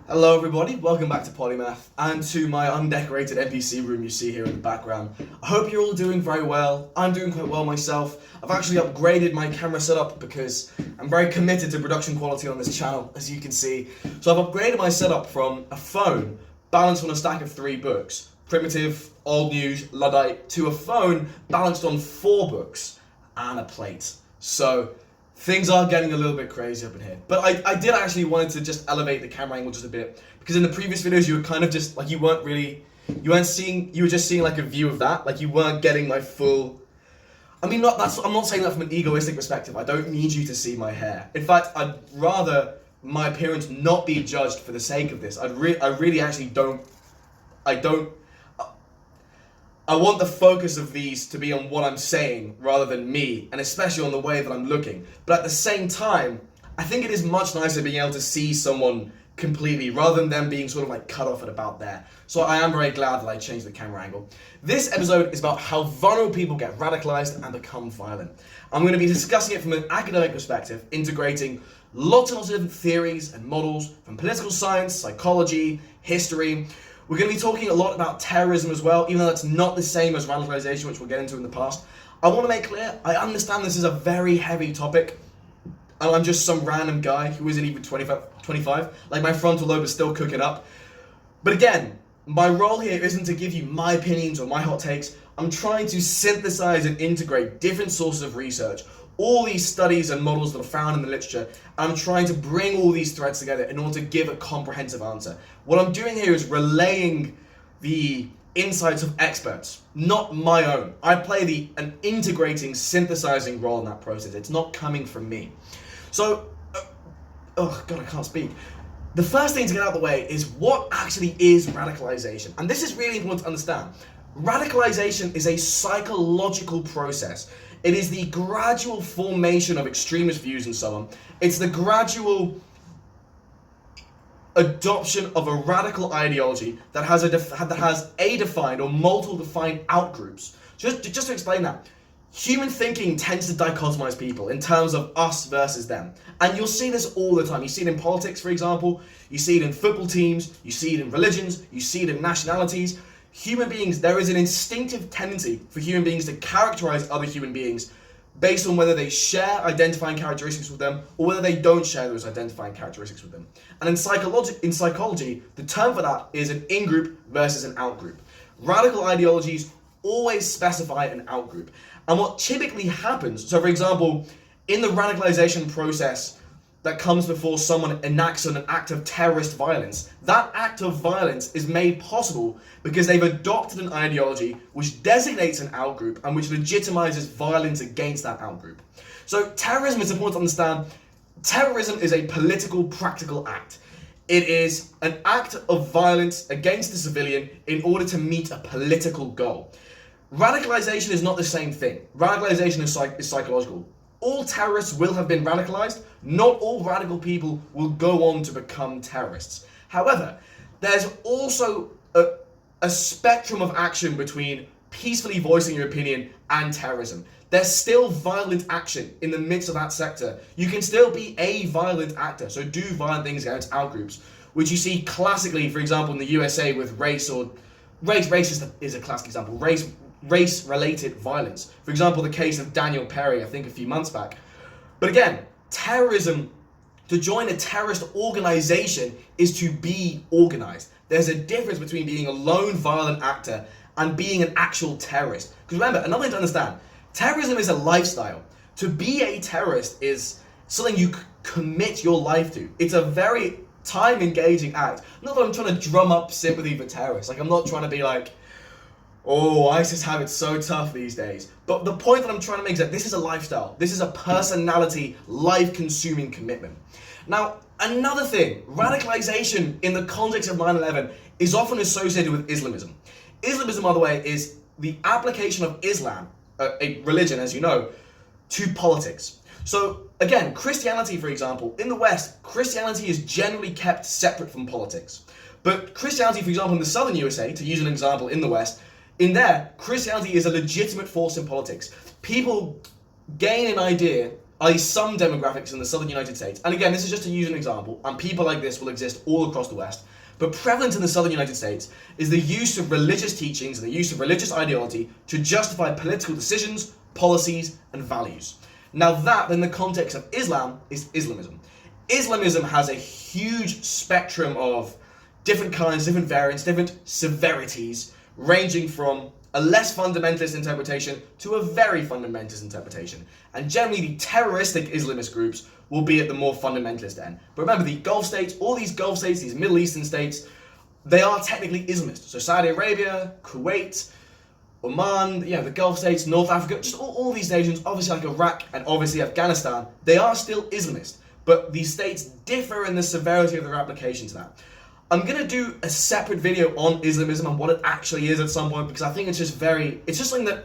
Hello everybody, welcome back to Polymath and to my undecorated NPC room you see here in the background. I hope you're all doing very well. I'm doing quite well myself. I've actually upgraded my camera setup because I'm very committed to production quality on this channel, as you can see. So I've upgraded my setup from a phone balanced on a stack of 3 books, primitive, old news, Luddite, to a phone balanced on 4 books and a plate. So things are getting a little bit crazy up in here. But I did actually wanted to just elevate the camera angle just a bit, because in the previous videos you were kind of just, like, you were just seeing like a view of that, like you weren't getting my full, I'm not saying that from an egoistic perspective. I don't need you to see my hair. In fact, I'd rather my appearance not be judged for the sake of this. I really actually don't, I want the focus of these to be on what I'm saying rather than me, and especially on the way that I'm looking. But at the same time, I think it is much nicer being able to see someone completely rather than them being sort of like cut off at about there. So I am very glad that I changed the camera angle. This episode is about how vulnerable people get radicalized and become violent. I'm going to be discussing it from an academic perspective, integrating lots and lots of different theories and models from political science, psychology, history. We're going to be talking a lot about terrorism as well, even though that's not the same as radicalisation, which we'll get into in the past. I want to make clear, I understand this is a very heavy topic, and I'm just some random guy who isn't even 25. Like, my frontal lobe is still cooking up. But again, my role here isn't to give you my opinions or my hot takes. I'm trying to synthesize and integrate different sources of research, all these studies and models that are found in the literature, and I'm trying to bring all these threads together in order to give a comprehensive answer. What I'm doing here is relaying the insights of experts, not my own. I play an integrating, synthesizing role in that process. It's not coming from me. So, oh God, I can't speak. The first thing to get out of the way is what actually is radicalization. And this is really important to understand. Radicalization is a psychological process. It is the gradual formation of extremist views and so on. It's the gradual adoption of a radical ideology that has a defined or multiple defined outgroups. Just to explain that, human thinking tends to dichotomize people in terms of us versus them. And you'll see this all the time. You see it in politics, for example. You see it in football teams. You see it in religions. You see it in nationalities. Human beings, there is an instinctive tendency for human beings to characterize other human beings based on whether they share identifying characteristics with them or whether they don't share those identifying characteristics with them. And in psychology, the term for that is an in-group versus an out-group. Radical ideologies always specify an out-group. And what typically happens, so for example, in the radicalization process that comes before someone enacts an act of terrorist violence, that act of violence is made possible because they've adopted an ideology which designates an outgroup and which legitimizes violence against that outgroup. So terrorism, is important to understand, terrorism is a political, practical act. It is an act of violence against the civilian in order to meet a political goal. Radicalization is not the same thing. Radicalization is psychological. All terrorists will have been radicalized. Not all radical people will go on to become terrorists. However, there's also a spectrum of action between peacefully voicing your opinion and terrorism. There's still violent action in the midst of that sector. You can still be a violent actor, so do violent things against outgroups, which you see classically, for example, in the USA with race is a classic example. Race-related violence. For example, the case of Daniel Perry, I think a few months back. But again, terrorism, to join a terrorist organization is to be organized. There's a difference between being a lone violent actor and being an actual terrorist. Because remember, another thing to understand, terrorism is a lifestyle. To be a terrorist is something you commit your life to. It's a very time-engaging act. Not that I'm trying to drum up sympathy for terrorists. Like, I'm not trying to be like, oh, ISIS have it so tough these days. But the point that I'm trying to make is that this is a lifestyle. This is a personality, life-consuming commitment. Now, another thing, radicalization in the context of 9/11 is often associated with Islamism. Islamism, by the way, is the application of Islam, a religion, as you know, to politics. So, again, Christianity, for example, in the West, Christianity is generally kept separate from politics. But Christianity, for example, in the southern USA, to use an example in the West, in there, Christianity is a legitimate force in politics. People gain an idea i.e. some demographics in the southern United States, and again, this is just to use an example, and people like this will exist all across the West, but prevalent in the southern United States is the use of religious teachings and the use of religious ideology to justify political decisions, policies, and values. Now that, in the context of Islam, is Islamism. Islamism has a huge spectrum of different kinds, different variants, different severities, ranging from a less fundamentalist interpretation to a very fundamentalist interpretation. And generally the terroristic Islamist groups will be at the more fundamentalist end. But remember, the Gulf states, all these Gulf states, these Middle Eastern states, they are technically Islamist. So Saudi Arabia, Kuwait, Oman, the Gulf states, North Africa, just all these nations, obviously like Iraq and obviously Afghanistan, they are still Islamist. But these states differ in the severity of their application to that. I'm going to do a separate video on Islamism and what it actually is at some point, because I think it's just something that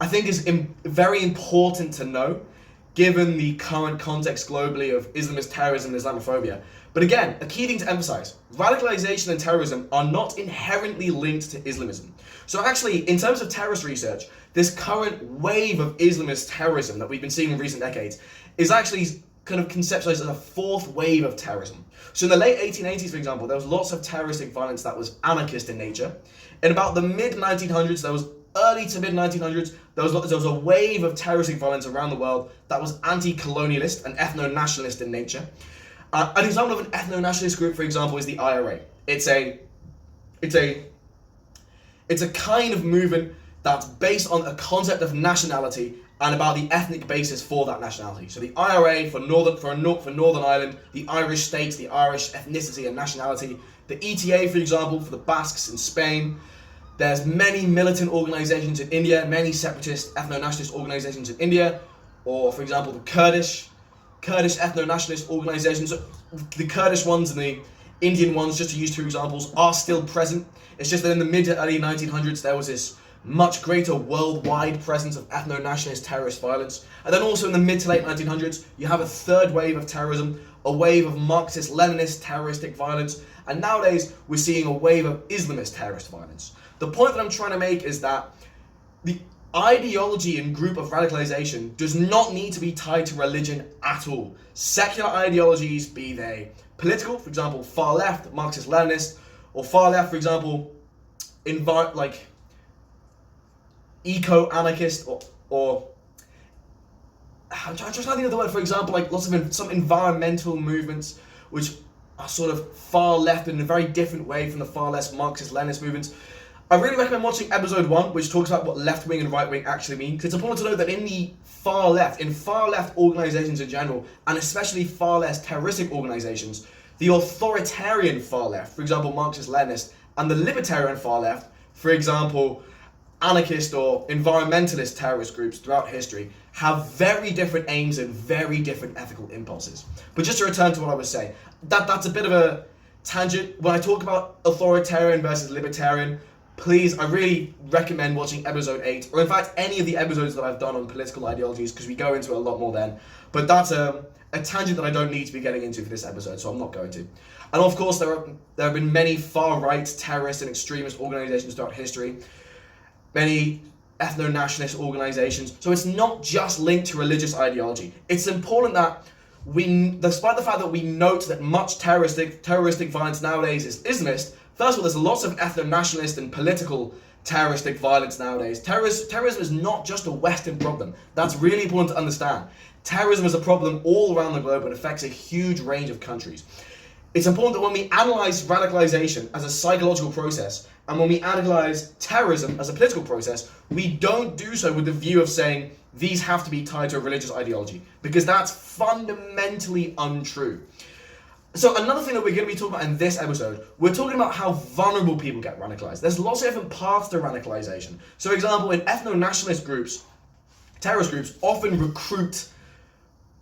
I think is very important to know, given the current context globally of Islamist terrorism and Islamophobia. But again, a key thing to emphasize, radicalization and terrorism are not inherently linked to Islamism. So actually, in terms of terrorist research, this current wave of Islamist terrorism that we've been seeing in recent decades is actually kind of conceptualized as a fourth wave of terrorism. So in the late 1880s, for example, there was lots of terroristic violence that was anarchist in nature. In about the mid-1900s, early to mid-1900s, there was a wave of terroristic violence around the world that was anti-colonialist and ethno-nationalist in nature. An example of an ethno-nationalist group, for example, is the IRA. It's a kind of movement that's based on a concept of nationality and about the ethnic basis for that nationality. So the IRA for Northern Ireland, the Irish states, the Irish ethnicity and nationality, the ETA, for example, for the Basques in Spain. There's many militant organizations in India, many separatist ethno-nationalist organizations in India, or for example the Kurdish ethno-nationalist organizations. The Kurdish ones and the Indian ones, just to use two examples, are still present. It's just that in the mid to early 1900s there was this much greater worldwide presence of ethno-nationalist terrorist violence. And then also in the mid to late 1900s, you have a third wave of terrorism, a wave of Marxist-Leninist terroristic violence, and nowadays we're seeing a wave of Islamist terrorist violence. The point that I'm trying to make is that the ideology and group of radicalization does not need to be tied to religion at all. Secular ideologies, be they political, for example, far left, Marxist-Leninist, or far left, for example, eco-anarchist, or I'm trying to think of the word, for example, like some environmental movements which are sort of far left in a very different way from the far left Marxist-Leninist movements. I really recommend watching episode 1, which talks about what left wing and right wing actually mean, because it's important to know that in far left organizations in general, and especially far left terroristic organizations, the authoritarian far left, for example Marxist-Leninist, and the libertarian far left, for example anarchist or environmentalist terrorist groups throughout history, have very different aims and very different ethical impulses. But just to return to what I was saying, that's a bit of a tangent. When I talk about authoritarian versus libertarian, please, I really recommend watching episode 8, or in fact any of the episodes that I've done on political ideologies, because we go into a lot more then. But that's a tangent that I don't need to be getting into for this episode, so I'm not going to. And of course there have been many far-right terrorist and extremist organizations throughout history, many ethno-nationalist organizations, so it's not just linked to religious ideology. It's important that despite the fact that we note that much terroristic violence nowadays is Islamist, first of all, there's lots of ethno-nationalist and political terroristic violence nowadays. Terrorism is not just a Western problem. That's really important to understand. Terrorism is a problem all around the globe and affects a huge range of countries. It's important that when we analyze radicalization as a psychological process, and when we analyze terrorism as a political process, we don't do so with the view of saying these have to be tied to a religious ideology, because that's fundamentally untrue. So another thing that we're going to be talking about in this episode, we're talking about how vulnerable people get radicalized. There's lots of different paths to radicalization. So for example, in ethno-nationalist groups, terrorist groups often recruit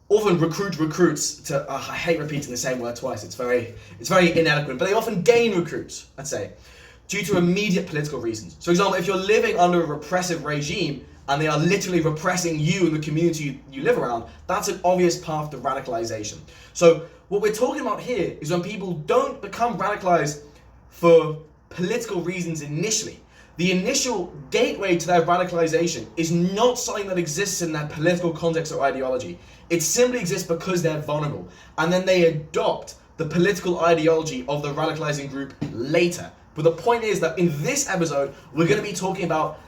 recruits to, I hate repeating the same word twice, it's very ineloquent, but they often gain recruits, let's say, due to immediate political reasons. So for example, if you're living under a repressive regime and they are literally repressing you and the community you live around, that's an obvious path to radicalization. So what we're talking about here is when people don't become radicalized for political reasons initially, the initial gateway to their radicalization is not something that exists in their political context or ideology. It simply exists because they're vulnerable. And then they adopt the political ideology of the radicalizing group later. But the point is that in this episode, we're going to be talking about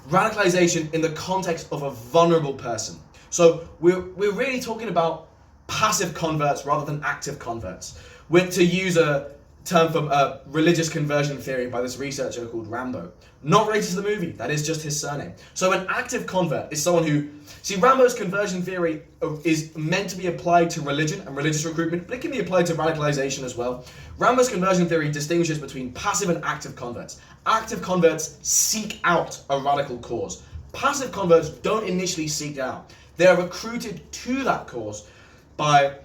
radicalization in the context of a vulnerable person. So we're really talking about passive converts rather than active converts. We're to use a term from religious conversion theory by this researcher called Rambo. Not related to the movie, that is just his surname. So an active convert is someone who... See, Rambo's conversion theory is meant to be applied to religion and religious recruitment, but it can be applied to radicalization as well. Rambo's conversion theory distinguishes between passive and active converts. Active converts seek out a radical cause. Passive converts don't initially seek it out. They are recruited to that cause by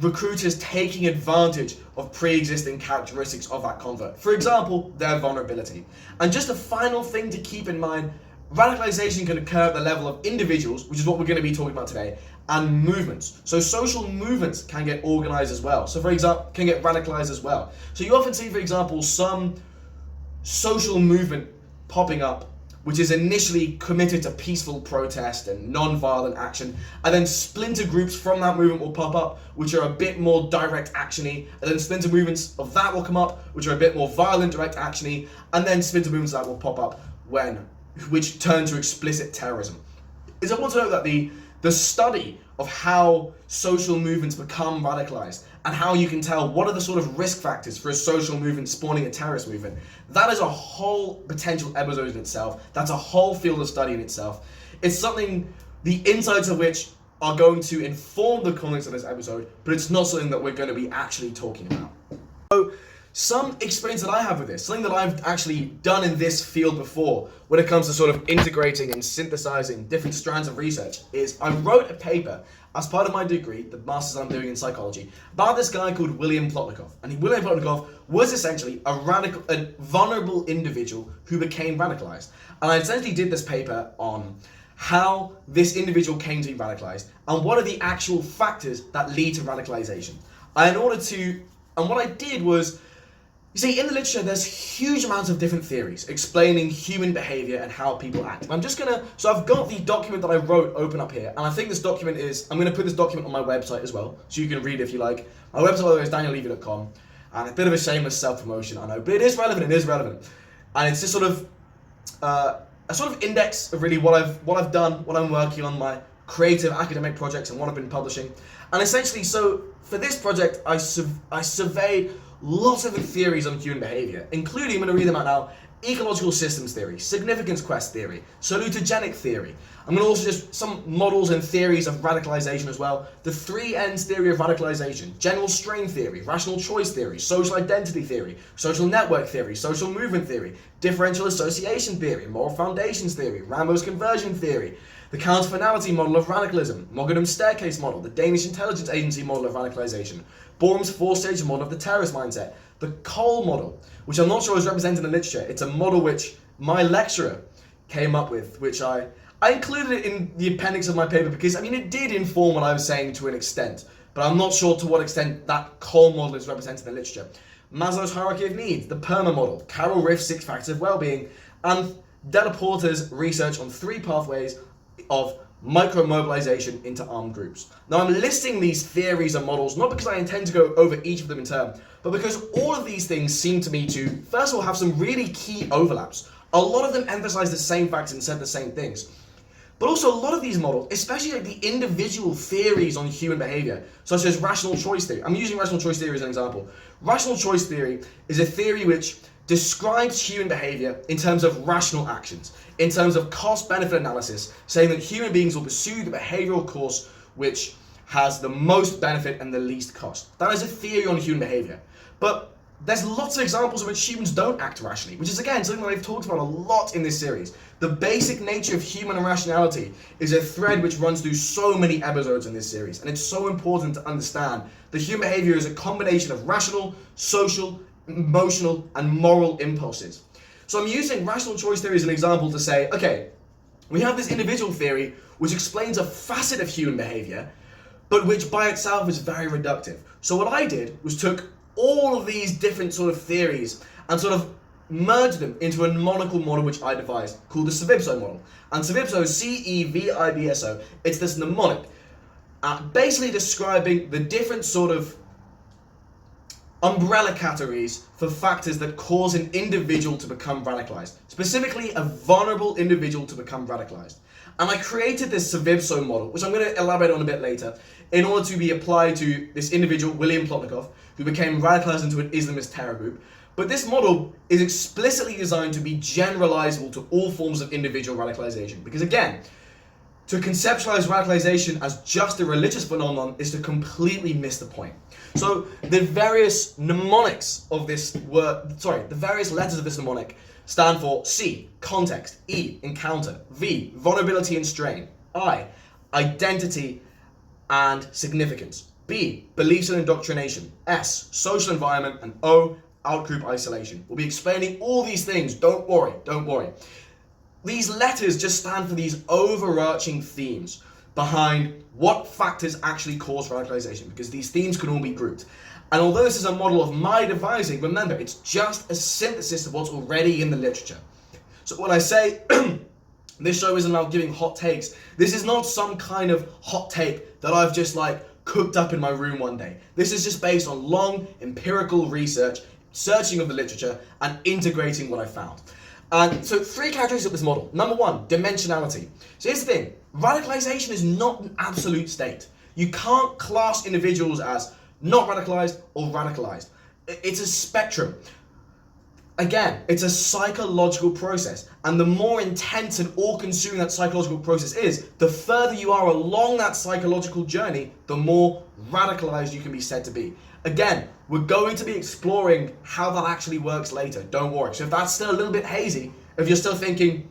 recruiters taking advantage of pre-existing characteristics of that convert. For example, their vulnerability. And just a final thing to keep in mind, radicalization can occur at the level of individuals, which is what we're going to be talking about today, and movements. So social movements can get organized as well. So for example, can get radicalized as well. So you often see, for example, some social movement popping up which is initially committed to peaceful protest and non-violent action, and then splinter groups from that movement will pop up, which are a bit more direct actiony, and then splinter movements of that will come up, which are a bit more violent, direct actiony, and then splinter movements that will pop up which turn to explicit terrorism. It's important to note that the study of how social movements become radicalized and how you can tell what are the sort of risk factors for a social movement spawning a terrorist movement, that is a whole potential episode in itself. That's a whole field of study in itself. It's something, the insights of which are going to inform the context of this episode, but it's not something that we're going to be actually talking about. So, some experience that I have with this, something that I've actually done in this field before when it comes to sort of integrating and synthesizing different strands of research, is I wrote a paper as part of my degree, the master's I'm doing in psychology, about this guy called William Plotnikov. And William Plotnikov was essentially a vulnerable individual who became radicalized. And I essentially did this paper on how this individual came to be radicalized and what are the actual factors that lead to radicalization. And what I did was, you see, in the literature, there's huge amounts of different theories explaining human behavior and how people act. So I've got the document that I wrote open up here, and I think this document I'm going to put this document on my website as well, so you can read it if you like. My website is daniellevy.com, and a bit of a shameless self-promotion, I know, but it is relevant, And it's just sort of a sort of index of really what I've done, what I'm working on, my creative academic projects, and what I've been publishing. And essentially, so for this project, I surveyed lots of the theories on human behavior, including, I'm going to read them out now, ecological systems theory, significance quest theory, salutogenic theory. I'm going to also just some models and theories of radicalization as well, the 3 ends theory of radicalization, general strain theory, rational choice theory, social identity theory, social network theory, social movement theory, differential association theory, moral foundations theory, Rambo's conversion theory, the counter-finality model of radicalism, Mogadam's staircase model, the Danish intelligence agency model of radicalization, Bohrum's 4-stage model of the terrorist mindset, the Cole model, which I'm not sure is represented in the literature. It's a model which my lecturer came up with, which I included it in the appendix of my paper because, it did inform what I was saying to an extent, but I'm not sure to what extent that Cole model is represented in the literature. Maslow's hierarchy of needs, the PERMA model, Carol Riff's 6 factors of well-being, and Della Porta's research on 3 pathways of micro-mobilization into armed groups. Now, I'm listing these theories and models not because I intend to go over each of them in turn, but because all of these things seem to me to, first of all, have some really key overlaps. A lot of them emphasize the same facts and said the same things. But also, a lot of these models, especially like the individual theories on human behavior, such as rational choice theory. I'm using rational choice theory as an example. Rational choice theory is a theory which describes human behavior in terms of rational actions, in terms of cost-benefit analysis, saying that human beings will pursue the behavioral course which has the most benefit and the least cost. That is a theory on human behavior. But there's lots of examples in which humans don't act rationally, which is again something that I've talked about a lot in this series. The basic nature of human irrationality is a thread which runs through so many episodes in this series, and it's so important to understand that human behavior is a combination of rational, social, emotional, and moral impulses. So I'm using rational choice theory as an example to say, okay, we have this individual theory which explains a facet of human behavior, but which by itself is very reductive. So what I did was took all of these different sort of theories and sort of merge them into a monocled model which I devised called the Cevibso model. And Cevibso, Cevibso, it's this mnemonic basically describing the different sort of umbrella categories for factors that cause an individual to become radicalized, specifically a vulnerable individual to become radicalized. And I created this Cevibso model, which I'm going to elaborate on a bit later, in order to be applied to this individual, William Plotnikov, who became radicalized into an Islamist terror group. But this model is explicitly designed to be generalizable to all forms of individual radicalization. Because again, to conceptualize radicalization as just a religious phenomenon is to completely miss the point. So the various mnemonics of this word, the various letters of this mnemonic stand for C, context, E, encounter, V, vulnerability and strain, I, identity and significance, B, beliefs and indoctrination, S, social environment, and O, outgroup isolation. We'll be explaining all these things, don't worry. These letters just stand for these overarching themes behind what factors actually cause radicalization, because these themes can all be grouped. And although this is a model of my devising, remember, it's just a synthesis of what's already in the literature. So when I say this show isn't about giving hot takes, this is not some kind of hot take that I've just cooked up in my room one day. This is just based on long empirical research, searching of the literature, and integrating what I found. And so 3 characteristics of this model. Number 1, dimensionality. So here's the thing, radicalization is not an absolute state. You can't class individuals as not radicalized or radicalized. It's a spectrum. Again, it's a psychological process, and the more intense and all-consuming that psychological process is, the further you are along that psychological journey, the more radicalized you can be said to be. Again, we're going to be exploring how that actually works later, don't worry. So if that's still a little bit hazy, if you're still thinking,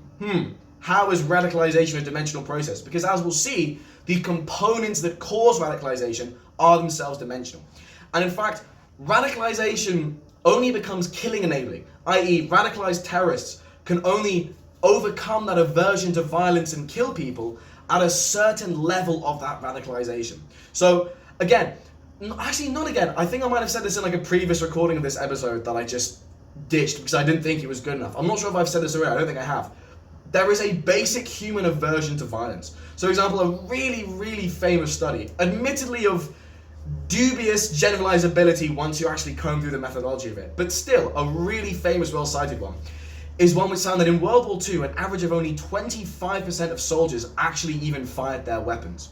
how is radicalization a dimensional process? Because as we'll see, the components that cause radicalization are themselves dimensional. And in fact, radicalization only becomes killing enabling, i.e. radicalized terrorists can only overcome that aversion to violence and kill people at a certain level of that radicalization. So again, actually not again, I think I might have said this in a previous recording of this episode that I just ditched because I didn't think it was good enough. I'm not sure if I've said this already, I don't think I have. There is a basic human aversion to violence. So for example, a really famous study, admittedly of dubious generalizability once you actually comb through the methodology of it, but still a really famous, well-cited one, is one which found that in World War II, an average of only 25% of soldiers actually even fired their weapons.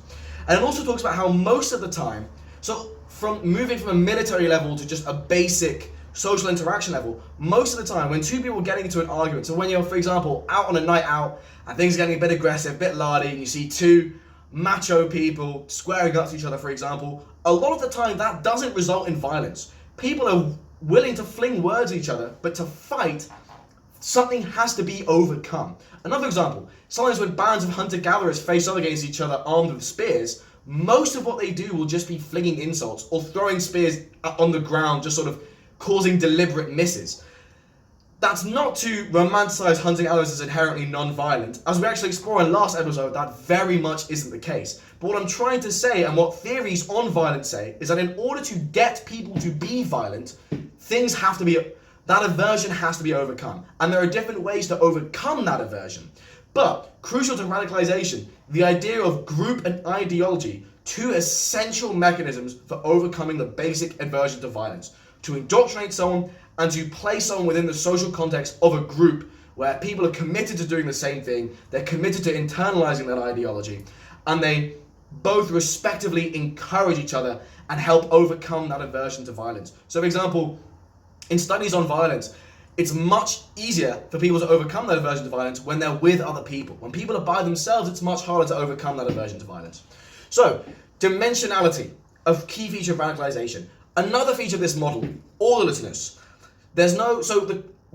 And it also talks about how most of the time, so from moving from a military level to just a basic social interaction level, most of the time when two people are getting into an argument, so when you're, for example, out on a night out and things are getting a bit aggressive, a bit lardy, and you see two macho people squaring up to each other, for example, a lot of the time that doesn't result in violence. People are willing to fling words at each other, but to fight, something has to be overcome. Another example, sometimes when bands of hunter-gatherers face up against each other armed with spears, most of what they do will just be flinging insults or throwing spears on the ground, just sort of causing deliberate misses. That's not to romanticize hunting-gatherers as inherently non-violent. As we actually explore in last episode, that very much isn't the case. But what I'm trying to say, and what theories on violence say, is that in order to get people to be violent, that aversion has to be overcome. And there are different ways to overcome that aversion. But, crucial to radicalization, the idea of group and ideology, 2 essential mechanisms for overcoming the basic aversion to violence. To indoctrinate someone and to place someone within the social context of a group where people are committed to doing the same thing, they're committed to internalizing that ideology, and they both respectively encourage each other and help overcome that aversion to violence. So for example, in studies on violence, it's much easier for people to overcome that aversion to violence when they're with other people. When people are by themselves, it's much harder to overcome that aversion to violence. So, dimensionality, a key feature of radicalization. Another feature of this model, orderlessness. The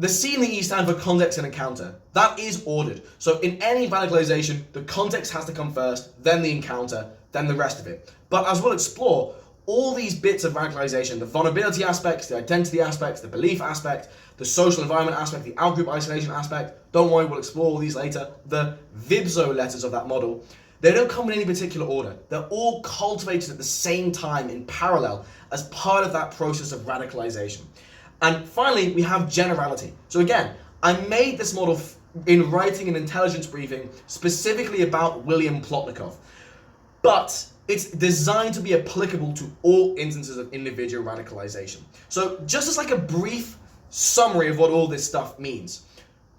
C and the E stand for context and encounter. That is ordered. So in any radicalization, the context has to come first, then the encounter, then the rest of it. But as we'll explore, all these bits of radicalization, the vulnerability aspects, the identity aspects, the belief aspect, the social environment aspect, the outgroup isolation aspect, don't worry, we'll explore all these later, the Vibso letters of that model, they don't come in any particular order. They're all cultivated at the same time in parallel as part of that process of radicalization. And finally, we have generality. So again, I made this model in writing an intelligence briefing specifically about William Plotnikov, but it's designed to be applicable to all instances of individual radicalization. So just as like a brief summary of what all this stuff means.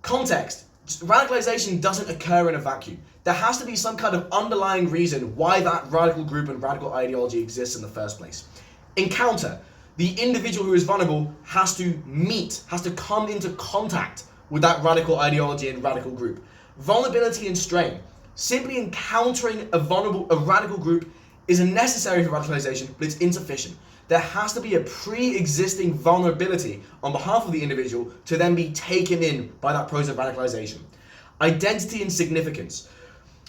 Context. Radicalization doesn't occur in a vacuum. There has to be some kind of underlying reason why that radical group and radical ideology exists in the first place. Encounter. The individual who is vulnerable has to come into contact with that radical ideology and radical group. Vulnerability and strain. Simply encountering a radical group is necessary for radicalization, but it's insufficient. There has to be a pre-existing vulnerability on behalf of the individual to then be taken in by that process of radicalization. Identity and significance.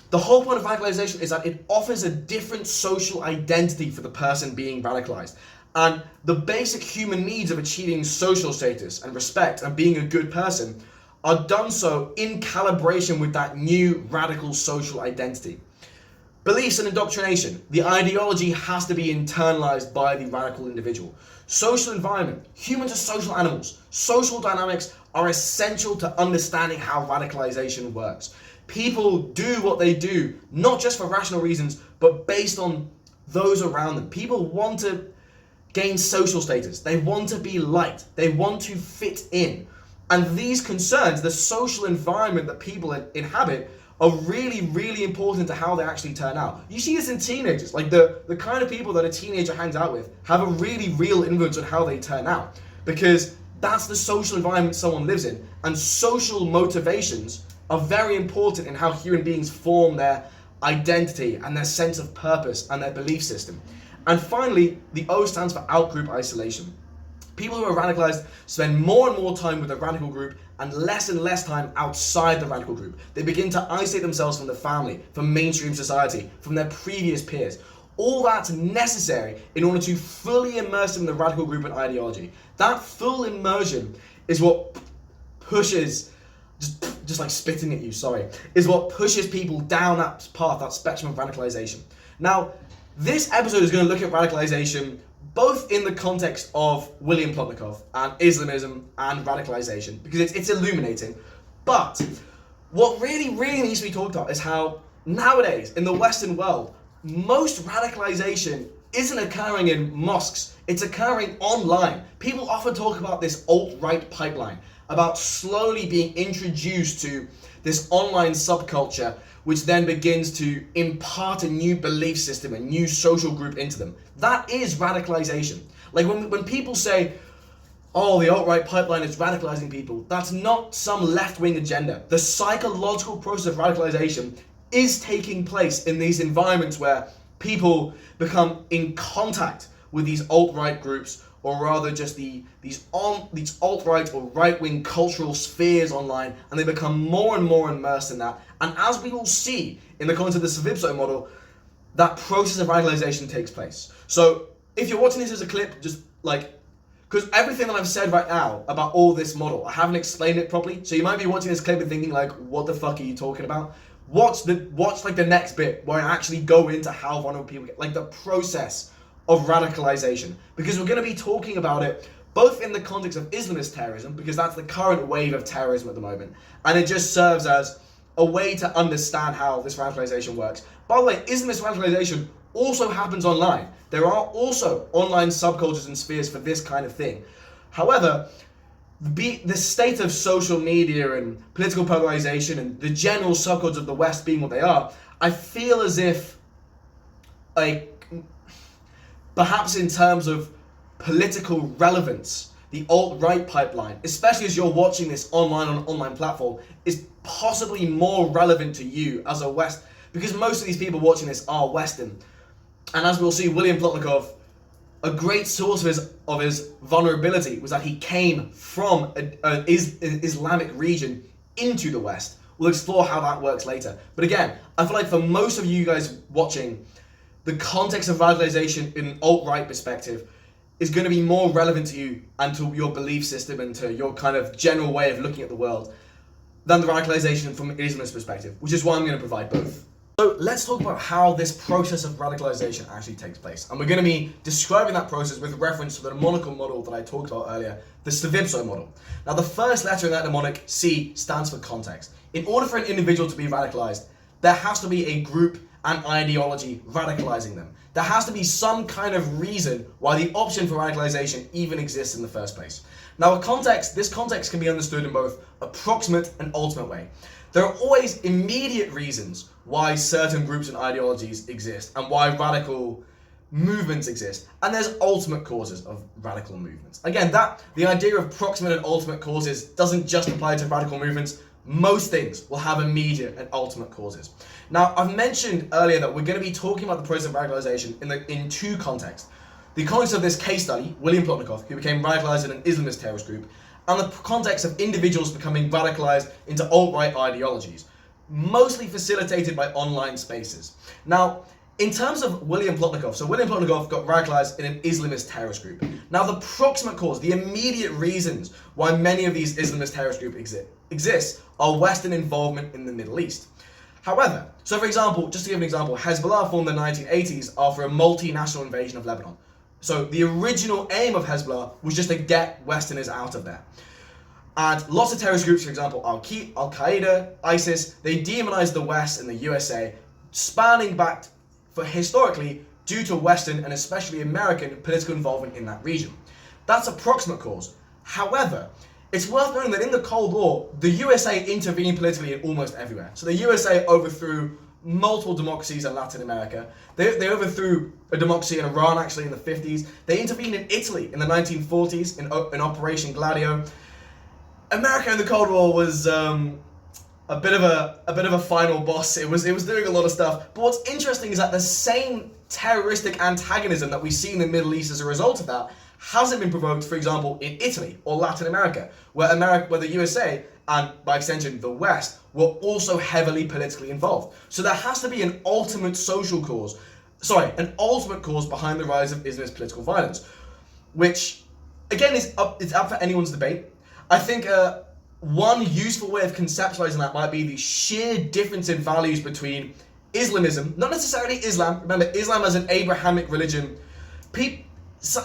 The whole point of radicalization is that it offers a different social identity for the person being radicalized. And the basic human needs of achieving social status and respect and being a good person are done so in calibration with that new radical social identity. Beliefs and indoctrination. The ideology has to be internalized by the radical individual. Social environment. Humans are social animals. Social dynamics are essential to understanding how radicalization works. People do what they do, not just for rational reasons, but based on those around them. People want to gain social status. They want to be liked. They want to fit in. And these concerns, the social environment that people inhabit, are really, really important to how they actually turn out. You see this in teenagers. Like the kind of people that a teenager hangs out with have a really real influence on how they turn out, because that's the social environment someone lives in. And social motivations are very important in how human beings form their identity and their sense of purpose and their belief system. And finally, the O stands for outgroup isolation. People who are radicalized spend more and more time with the radical group and less time outside the radical group. They begin to isolate themselves from the family, from mainstream society, from their previous peers. All that's necessary in order to fully immerse them in the radical group and ideology. That full immersion is what pushes, just like spitting at you, is what pushes people down that path, that spectrum of radicalization. Now, this episode is going to look at radicalization both in the context of William Plotnikov and Islamism and radicalization, because it's illuminating. But what really needs to be talked about is how nowadays in the Western world, most radicalization isn't occurring in mosques, it's occurring online. People often talk about this alt-right pipeline, about slowly being introduced to this online subculture, which then begins to impart a new belief system, a new social group into them. That is radicalization. Like when people say, oh, the alt-right pipeline is radicalizing people, that's not some left-wing agenda. The psychological process of radicalization is taking place in these environments where people become in contact with these alt-right groups, or rather just these alt-right or right-wing cultural spheres online, and they become more and more immersed in that. And as we will see in the context of the Savipso model, that process of radicalization takes place. So if you're watching this as a clip, just like, because everything that I've said right now about all this model, I haven't explained it properly. So you might be watching this clip and thinking like, what the fuck are you talking about? Watch like the next bit where I actually go into how vulnerable people get, like the process of radicalization, because we're going to be talking about it both in the context of Islamist terrorism, because that's the current wave of terrorism at the moment, and it just serves as a way to understand how this radicalization works. By the way, Islamist radicalization also happens online. There are also online subcultures and spheres for this kind of thing. However, the state of social media and political polarization and the general subcultures of the West being what they are, I feel as if perhaps in terms of political relevance, the alt-right pipeline, especially as you're watching this online on an online platform, is possibly more relevant to you as a West, because most of these people watching this are Western. And as we'll see, William Plotnikov, a great source of his vulnerability was that he came from an Islamic region into the West. We'll explore how that works later. But again, I feel like for most of you guys watching, the context of radicalization in an alt-right perspective is going to be more relevant to you and to your belief system and to your kind of general way of looking at the world than the radicalization from an Islamist perspective, which is why I'm going to provide both. So let's talk about how this process of radicalisation actually takes place. And we're going to be describing that process with reference to the mnemonical model that I talked about earlier, the Savipso model. Now the first letter in that mnemonic, C, stands for context. In order for an individual to be radicalised, there has to be a group and ideology radicalising them. There has to be some kind of reason why the option for radicalisation even exists in the first place. Now this context can be understood in both approximate and ultimate way. There are always immediate reasons why certain groups and ideologies exist and why radical movements exist, and there's ultimate causes of radical movements. Again, the idea of proximate and ultimate causes doesn't just apply to radical movements. Most things will have immediate and ultimate causes. Now, I've mentioned earlier that we're going to be talking about the process of radicalisation in two contexts. The context of this case study, William Plotnikov, who became radicalised in an Islamist terrorist group, and the context of individuals becoming radicalised into alt-right ideologies, mostly facilitated by online spaces. Now, in terms of William Plotnikov, so William Plotnikov got radicalised in an Islamist terrorist group. Now, the proximate cause, the immediate reasons why many of these Islamist terrorist groups exist are Western involvement in the Middle East. However, so for example, just to give an example, Hezbollah formed in the 1980s after a multinational invasion of Lebanon. So the original aim of Hezbollah was just to get Westerners out of there. And lots of terrorist groups, for example, Al-Qaeda, ISIS, they demonized the West and the USA, spanning back for historically due to Western and especially American political involvement in that region. That's a proximate cause. However, it's worth noting that in the Cold War, the USA intervened politically in almost everywhere. So the USA overthrew multiple democracies in Latin America. They overthrew a democracy in Iran actually in the 50s. They intervened in Italy in the 1940s in Operation Gladio. America in the Cold War was a bit of a final boss. It was doing a lot of stuff. But what's interesting is that the same terroristic antagonism that we see in the Middle East as a result of that hasn't been provoked, for example, in Italy or Latin America, where the USA and by extension the West were also heavily politically involved. So there has to be an ultimate cause behind the rise of Islamist political violence, which again it's up for anyone's debate. I think one useful way of conceptualizing that might be the sheer difference in values between Islamism, not necessarily Islam. Remember, Islam as an Abrahamic religion.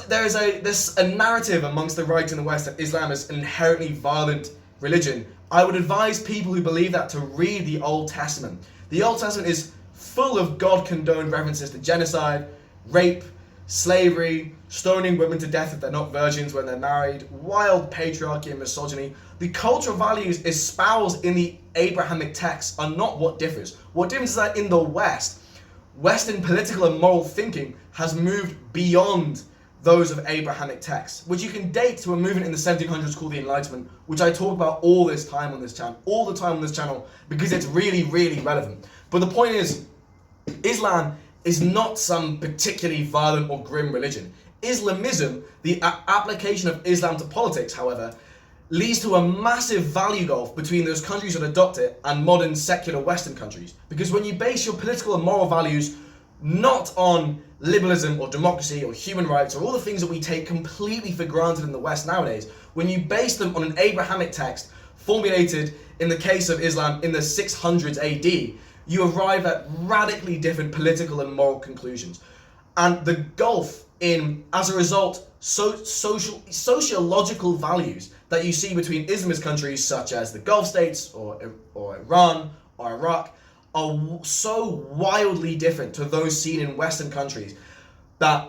There's a narrative amongst the right and the West that Islam is an inherently violent religion. I would advise people who believe that to read the Old Testament. The Old Testament is full of God-condoned references to genocide, rape, slavery, stoning women to death if they're not virgins when they're married, wild patriarchy and misogyny. The cultural values espoused in the Abrahamic texts are not what differs. What differs is that in the West, Western political and moral thinking has moved beyond those of Abrahamic texts, which you can date to a movement in the 1700s called the Enlightenment, which I talk about all the time on this channel, because it's really, really relevant. But the point is, Islam is not some particularly violent or grim religion. Islamism, the application of Islam to politics, however, leads to a massive value gulf between those countries that adopt it and modern secular Western countries. Because when you base your political and moral values not on liberalism or democracy or human rights or all the things that we take completely for granted in the West nowadays, when you base them on an Abrahamic text formulated in the case of Islam in the 600s AD, you arrive at radically different political and moral conclusions. And the gulf in, as a result, sociological values that you see between Islamist countries such as the Gulf states or Iran or Iraq are so wildly different to those seen in Western countries that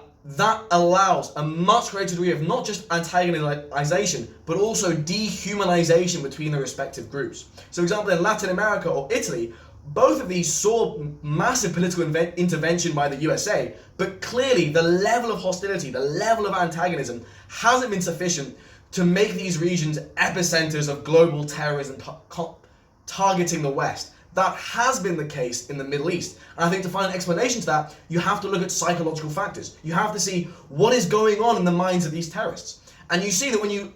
allows a much greater degree of not just antagonization but also dehumanization between the respective groups. So for example, in Latin America or Italy, both of these saw massive political intervention by the USA, but clearly the level of hostility, the level of antagonism hasn't been sufficient to make these regions epicenters of global terrorism targeting the West. That has been the case in the Middle East. And I think to find an explanation to that, you have to look at psychological factors. You have to see what is going on in the minds of these terrorists. And you see that when you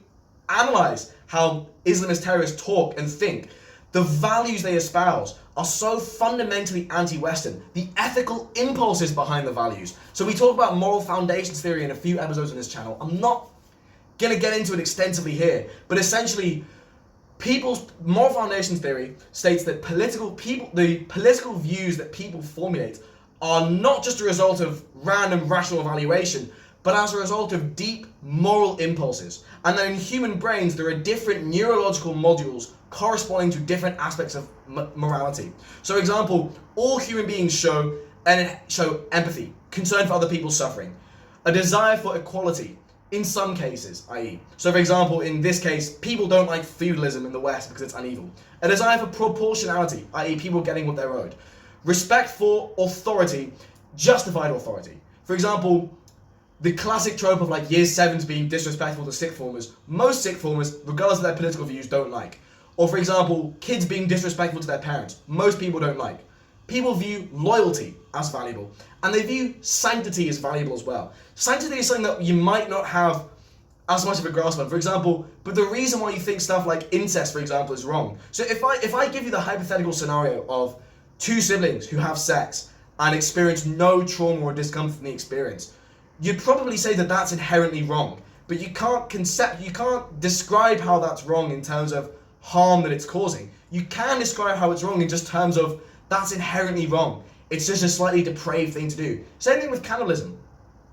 analyze how Islamist terrorists talk and think, the values they espouse are so fundamentally anti-Western. The ethical impulses behind the values. So we talk about moral foundations theory in a few episodes on this channel. I'm not going to get into it extensively here, but essentially, People's moral foundations theory states that the political views that people formulate are not just a result of random rational evaluation, but as a result of deep moral impulses, and that in human brains there are different neurological modules corresponding to different aspects of morality. So, for example, all human beings show empathy, concern for other people's suffering, a desire for equality in some cases, i.e. So, for example, in this case, people don't like feudalism in the West because it's unequal. A desire for proportionality, i.e. people getting what they're owed. Respect for authority, justified authority. For example, the classic trope of like year 7s being disrespectful to sixth formers, most sixth formers, regardless of their political views, don't like. Or for example, kids being disrespectful to their parents, most people don't like. People view loyalty as valuable, and they view sanctity as valuable as well. Sanctity is something that you might not have as much of a grasp on. For example, but the reason why you think stuff like incest, for example, is wrong. So if I give you the hypothetical scenario of two siblings who have sex and experience no trauma or discomfort from the experience, you'd probably say that that's inherently wrong. But you can't describe how that's wrong in terms of harm that it's causing. You can describe how it's wrong in just terms of that's inherently wrong. It's just a slightly depraved thing to do. Same thing with cannibalism.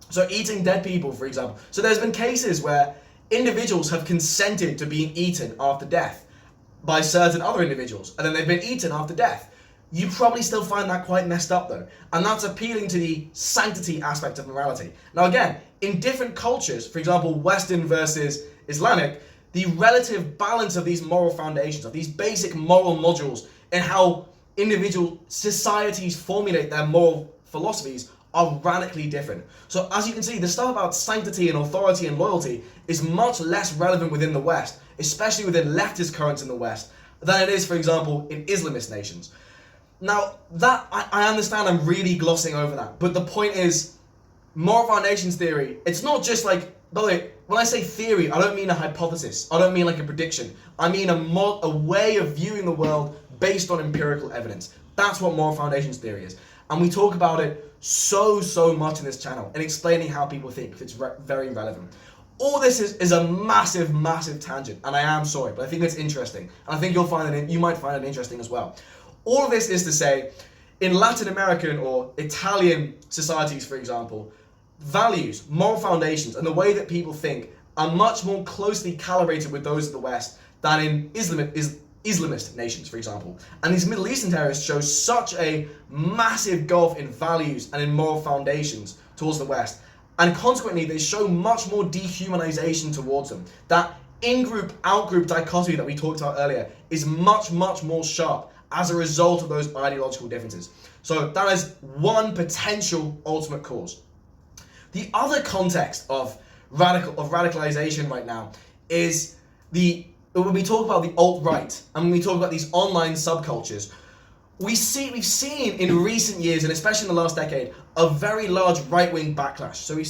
So eating dead people, for example. So there's been cases where individuals have consented to being eaten after death by certain other individuals, and then they've been eaten after death. You probably still find that quite messed up though. And that's appealing to the sanctity aspect of morality. Now again, in different cultures, for example, Western versus Islamic, the relative balance of these moral foundations, of these basic moral modules, and how individual societies formulate their moral philosophies are radically different. So as you can see, the stuff about sanctity and authority and loyalty is much less relevant within the West, especially within leftist currents in the West, than it is, for example, in Islamist nations. Now, that I understand I'm really glossing over that, but the point is, moral foundations theory, it's not just like, by the way, when I say theory, I don't mean a hypothesis, I don't mean like a prediction, I mean a way of viewing the world based on empirical evidence. That's what moral foundations theory is. And we talk about it so much in this channel, and explaining how people think, because it's very relevant. All this is a massive tangent, and I am sorry, but I think it's interesting, and I think you might find it interesting as well. All of this is to say, in Latin American or Italian societies, for example, values, moral foundations, and the way that people think are much more closely calibrated with those of the West than in Islamist nations, for example. And these Middle Eastern terrorists show such a massive gulf in values and in moral foundations towards the West. And consequently, they show much more dehumanization towards them. That in-group, out-group dichotomy that we talked about earlier is much more sharp as a result of those ideological differences. So that is one potential ultimate cause. The other context of radicalization right now is when we talk about the alt-right and when we talk about these online subcultures, we've seen in recent years, and especially in the last decade, a very large right-wing backlash. So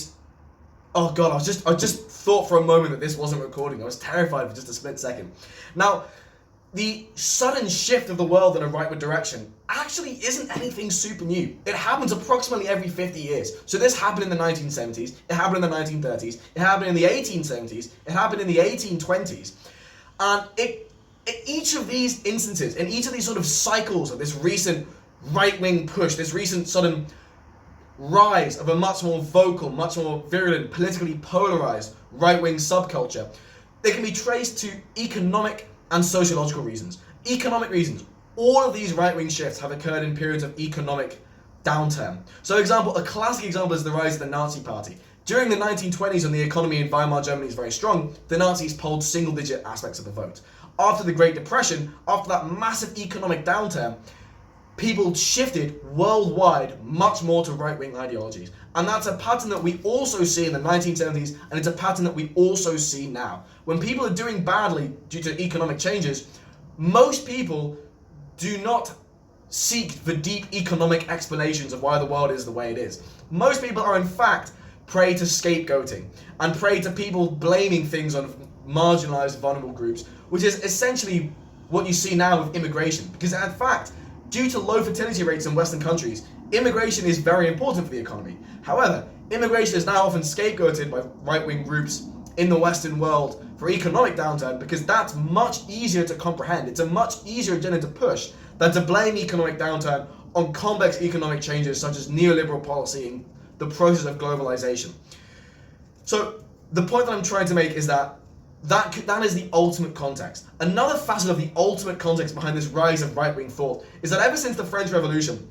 oh god, I just thought for a moment that this wasn't recording. I was terrified for just a split second. Now, the sudden shift of the world in a rightward direction actually isn't anything super new. It happens approximately every 50 years. So this happened in the 1970s, it happened in the 1930s, it happened in the 1870s, it happened in the 1820s. And in each of these instances, in each of these sort of cycles of this recent right-wing push, this recent sudden rise of a much more vocal, much more virulent, politically polarized right-wing subculture, they can be traced to economic and sociological reasons. Economic reasons. All of these right-wing shifts have occurred in periods of economic downturn. So, a classic example is the rise of the Nazi Party. During the 1920s, when the economy in Weimar Germany is very strong, the Nazis polled single-digit aspects of the vote. After the Great Depression, after that massive economic downturn, people shifted worldwide much more to right-wing ideologies. And that's a pattern that we also see in the 1970s, and it's a pattern that we also see now. When people are doing badly due to economic changes, most people do not seek for deep economic explanations of why the world is the way it is. Most people are in fact prey to scapegoating and prey to people blaming things on marginalized, vulnerable groups, which is essentially what you see now with immigration. Because in fact, due to low fertility rates in Western countries, immigration is very important for the economy. However, immigration is now often scapegoated by right-wing groups in the Western world for economic downturn, because that's much easier to comprehend. It's a much easier agenda to push than to blame economic downturn on complex economic changes such as neoliberal policy and the process of globalization. So the point that I'm trying to make is that is the ultimate context. Another facet of the ultimate context behind this rise of right-wing thought is that ever since the French Revolution,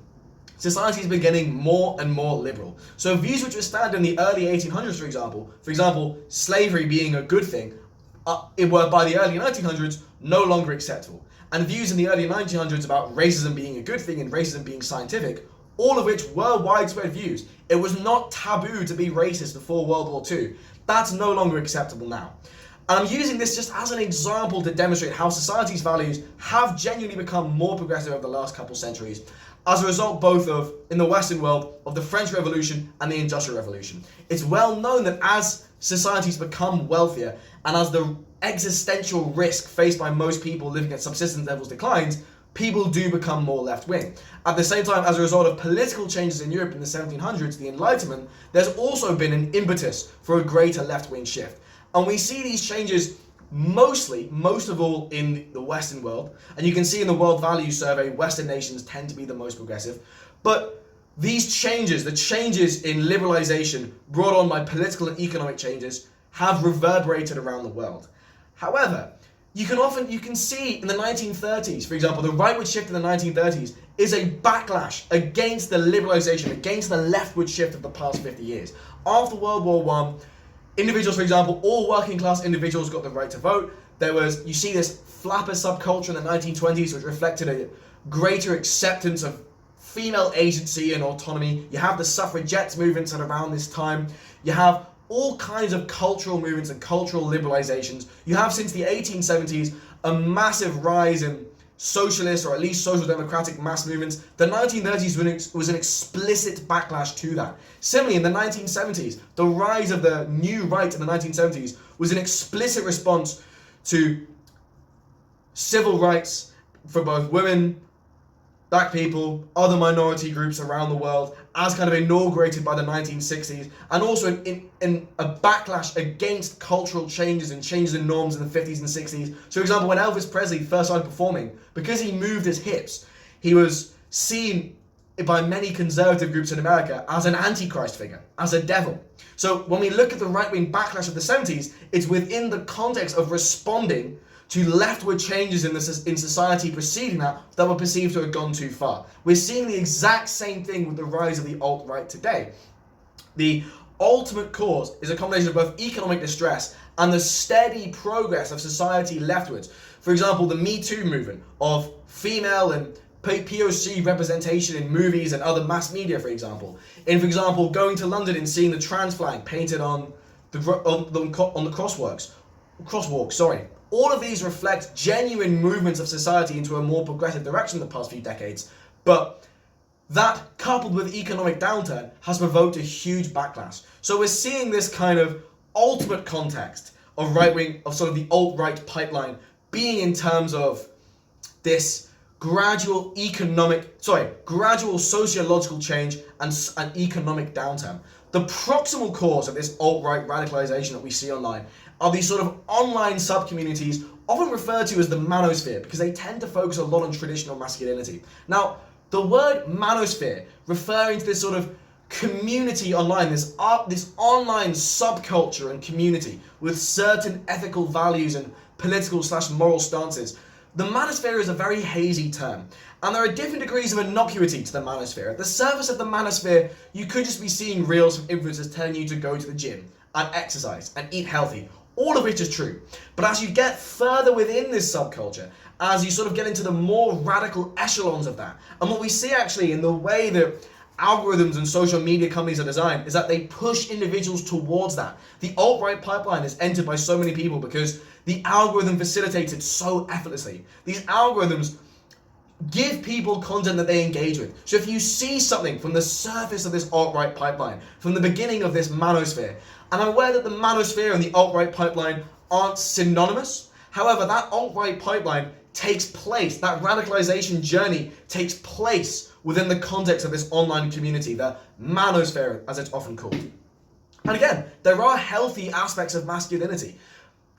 society has been getting more and more liberal. So views which were standard in the early 1800s, for example, slavery being a good thing, were by the early 1900s no longer acceptable. And views in the early 1900s about racism being a good thing and racism being scientific, all of which were widespread views. It was not taboo to be racist before World War II. That's no longer acceptable now. And I'm using this just as an example to demonstrate how society's values have genuinely become more progressive over the last couple centuries, as a result both of, in the Western world, of the French Revolution and the Industrial Revolution. It's well known that as societies become wealthier and as the existential risk faced by most people living at subsistence levels declines, people do become more left-wing. At the same time, as a result of political changes in Europe in the 1700s, the Enlightenment, there's also been an impetus for a greater left-wing shift. And we see these changes most of all in the Western world. And you can see in the World Values Survey, Western nations tend to be the most progressive. But these changes, the changes in liberalization brought on by political and economic changes, have reverberated around the world. However, you can see in the 1930s, for example, the rightward shift in the 1930s is a backlash against the liberalization, against the leftward shift of the past 50 years. After World War I, individuals, for example, all working class individuals got the right to vote. You see this flapper subculture in the 1920s, which reflected a greater acceptance of female agency and autonomy. You have the suffragettes movements at around this time. You have all kinds of cultural movements and cultural liberalizations. You have, since the 1870s, a massive rise in socialist or at least social democratic mass movements. The 1930s was an explicit backlash to that. Similarly, in the 1970s, the rise of the new right in the 1970s was an explicit response to civil rights for both women, black people, other minority groups around the world, as kind of inaugurated by the 1960s, and also in a backlash against cultural changes and changes in norms in the 50s and 60s. So, for example, when Elvis Presley first started performing, because he moved his hips, he was seen by many conservative groups in America as an antichrist figure, as a devil. So when we look at the right-wing backlash of the 70s, it's within the context of responding to leftward changes in society preceding that were perceived to have gone too far. We're seeing the exact same thing with the rise of the alt-right today. The ultimate cause is a combination of both economic distress and the steady progress of society leftwards. For example, the Me Too movement of female and POC representation in movies and other mass media, for example. For example, going to London and seeing the trans flag painted on the crosswalks. All of these reflect genuine movements of society into a more progressive direction in the past few decades, but that, coupled with economic downturn, has provoked a huge backlash. So we're seeing this kind of ultimate context of right-wing, of sort of the alt-right pipeline, being in terms of this gradual sociological change and an economic downturn. The proximal cause of this alt-right radicalization that we see online are these sort of online sub-communities, often referred to as the manosphere, because they tend to focus a lot on traditional masculinity. Now, the word manosphere, referring to this sort of community online, this online subculture and community with certain ethical values and political/moral stances. The manosphere is a very hazy term, and there are different degrees of innocuity to the manosphere. At the surface of the manosphere, you could just be seeing reels from influencers telling you to go to the gym and exercise and eat healthy, all of which is true. But as you get further within this subculture, as you sort of get into the more radical echelons of that, and what we see actually in the way that algorithms and social media companies are designed is that they push individuals towards that. The alt-right pipeline is entered by so many people because the algorithm facilitates it so effortlessly. These algorithms give people content that they engage with. So if you see something from the surface of this alt-right pipeline, from the beginning of this manosphere, and I'm aware that the manosphere and the alt-right pipeline aren't synonymous, however, that alt-right pipeline takes place, that radicalization journey takes place within the context of this online community, the manosphere, as it's often called. And again, there are healthy aspects of masculinity.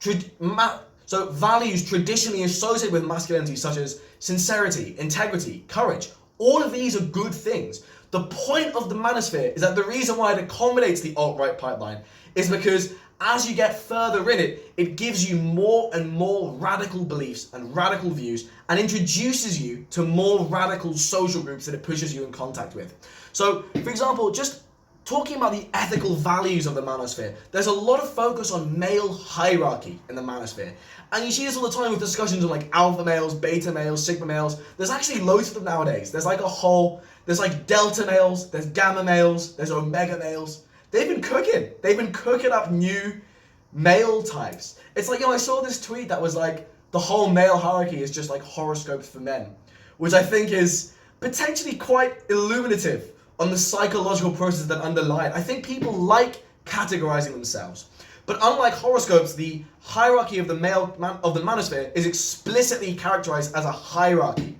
So values traditionally associated with masculinity, such as sincerity, integrity, courage, all of these are good things. The point of the manosphere is that the reason why it accommodates the alt-right pipeline is because as you get further in it, it gives you more and more radical beliefs and radical views and introduces you to more radical social groups that it pushes you in contact with. So, for example, just talking about the ethical values of the manosphere, there's a lot of focus on male hierarchy in the manosphere. And you see this all the time with discussions on like alpha males, beta males, sigma males. There's actually loads of them nowadays. There's like delta males, there's gamma males, there's omega males. They've been cooking up new male types. It's like, I saw this tweet that was like, the whole male hierarchy is just like horoscopes for men, which I think is potentially quite illuminative on the psychological process that underlie it. I think people like categorizing themselves. But unlike horoscopes, the hierarchy of the manosphere is explicitly characterized as a hierarchy.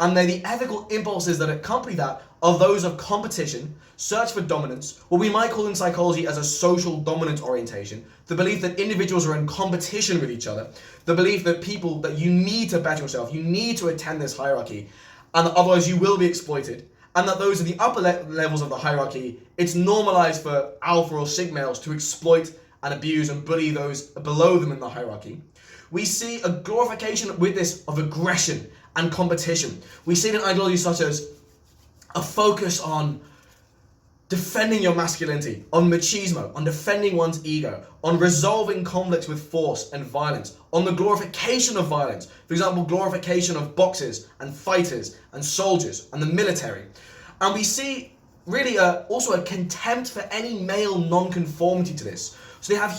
And then the ethical impulses that accompany that are those of competition, search for dominance, what we might call in psychology as a social dominant orientation, the belief that individuals are in competition with each other, the belief that you need to better yourself, you need to attend this hierarchy, and that otherwise you will be exploited, and that those are the upper levels of the hierarchy. It's normalized for alpha or sigma males to exploit and abuse and bully those below them in the hierarchy. We see a glorification with this of aggression and competition. We see it in ideologies such as a focus on defending your masculinity, on machismo, on defending one's ego, on resolving conflicts with force and violence, on the glorification of violence. For example, glorification of boxers and fighters and soldiers and the military. And we see really also a contempt for any male non-conformity to this. So they have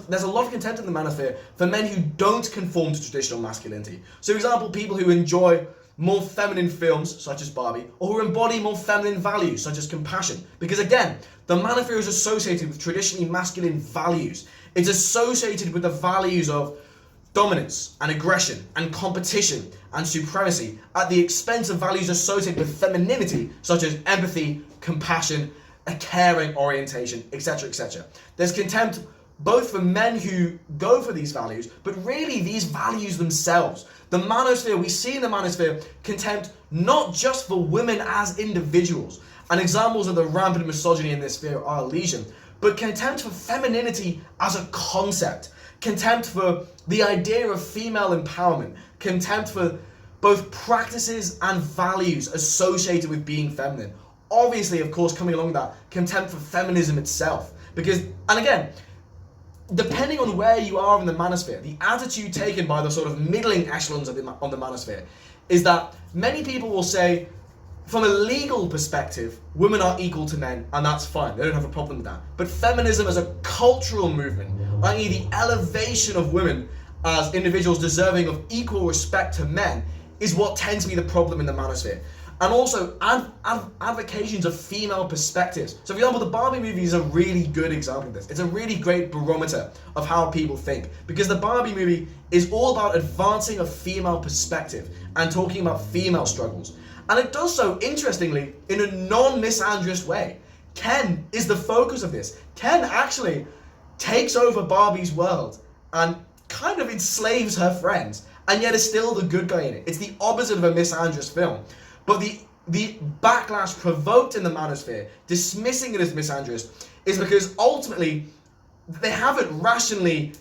there's a lot of contempt in the manosphere for men who don't conform to traditional masculinity. So for example, people who enjoy more feminine films, such as Barbie, or who embody more feminine values, such as compassion. Because again, the manosphere is associated with traditionally masculine values. It's associated with the values of dominance and aggression and competition and supremacy at the expense of values associated with femininity, such as empathy, compassion, a caring orientation, etc., etc. There's contempt both for men who go for these values, but really these values themselves. The manosphere, we see in the manosphere contempt not just for women as individuals, and examples of the rampant misogyny in this sphere are legion, but contempt for femininity as a concept, contempt for the idea of female empowerment, contempt for both practices and values associated with being feminine. Obviously, of course, coming along with that, contempt for feminism itself. Because, and again, depending on where you are in the manosphere, the attitude taken by the sort of middling echelons on the manosphere is that many people will say, from a legal perspective, women are equal to men, and that's fine. They don't have a problem with that. But feminism as a cultural movement, i.e. the elevation of women as individuals deserving of equal respect to men, is what tends to be the problem in the manosphere. And also advocations of female perspectives. So for example, the Barbie movie is a really good example of this. It's a really great barometer of how people think, because the Barbie movie is all about advancing a female perspective and talking about female struggles. And it does so, interestingly, in a non-misandrist way. Ken is the focus of this. Ken actually takes over Barbie's world and kind of enslaves her friends, and yet is still the good guy in it. It's the opposite of a misandrist film. But the backlash provoked in the manosphere, dismissing it as misandrist, is because ultimately they haven't rationally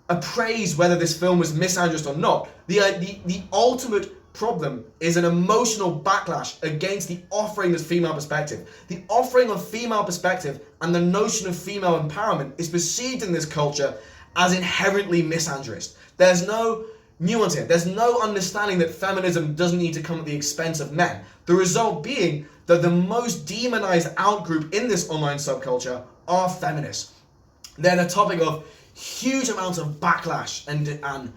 appraised whether this film was misandrist or not. The ultimate problem is an emotional backlash against the offering of female perspective. The offering of female perspective and the notion of female empowerment is perceived in this culture as inherently misandrist. There's no nuance here. There's no understanding that feminism doesn't need to come at the expense of men. The result being that the most demonized outgroup in this online subculture are feminists. They're the topic of huge amounts of backlash and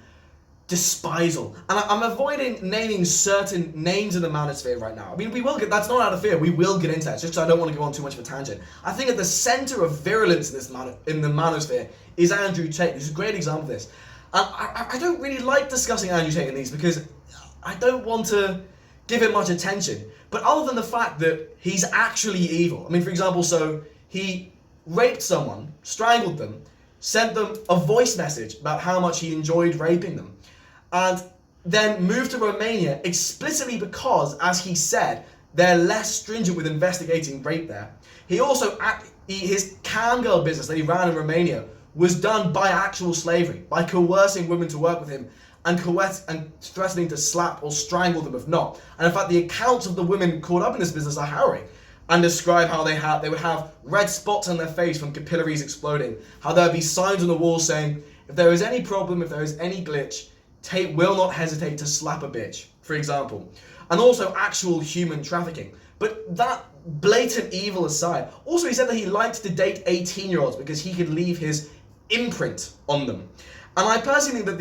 despisal. And I'm avoiding naming certain names in the manosphere right now. I mean, that's not out of fear, we will get into that, just because I don't want to go on too much of a tangent. I think at the center of virulence in the manosphere is Andrew Tate, who's a great example of this. I don't really like discussing Andrew Tate in these because I don't want to give him much attention. But other than the fact that he's actually evil. I mean, for example, so he raped someone, strangled them, sent them a voice message about how much he enjoyed raping them, and then moved to Romania explicitly because, as he said, they're less stringent with investigating rape there. He also, his cam girl business that he ran in Romania was done by actual slavery, by coercing women to work with him and threatening to slap or strangle them if not. And in fact, the accounts of the women caught up in this business are harrowing and describe how they would have red spots on their face from capillaries exploding, how there would be signs on the wall saying, if there is any problem, if there is any glitch, Tate will not hesitate to slap a bitch, for example. And also actual human trafficking. But that blatant evil aside, also he said that he liked to date 18-year-olds because he could leave his imprint on them. And I personally think that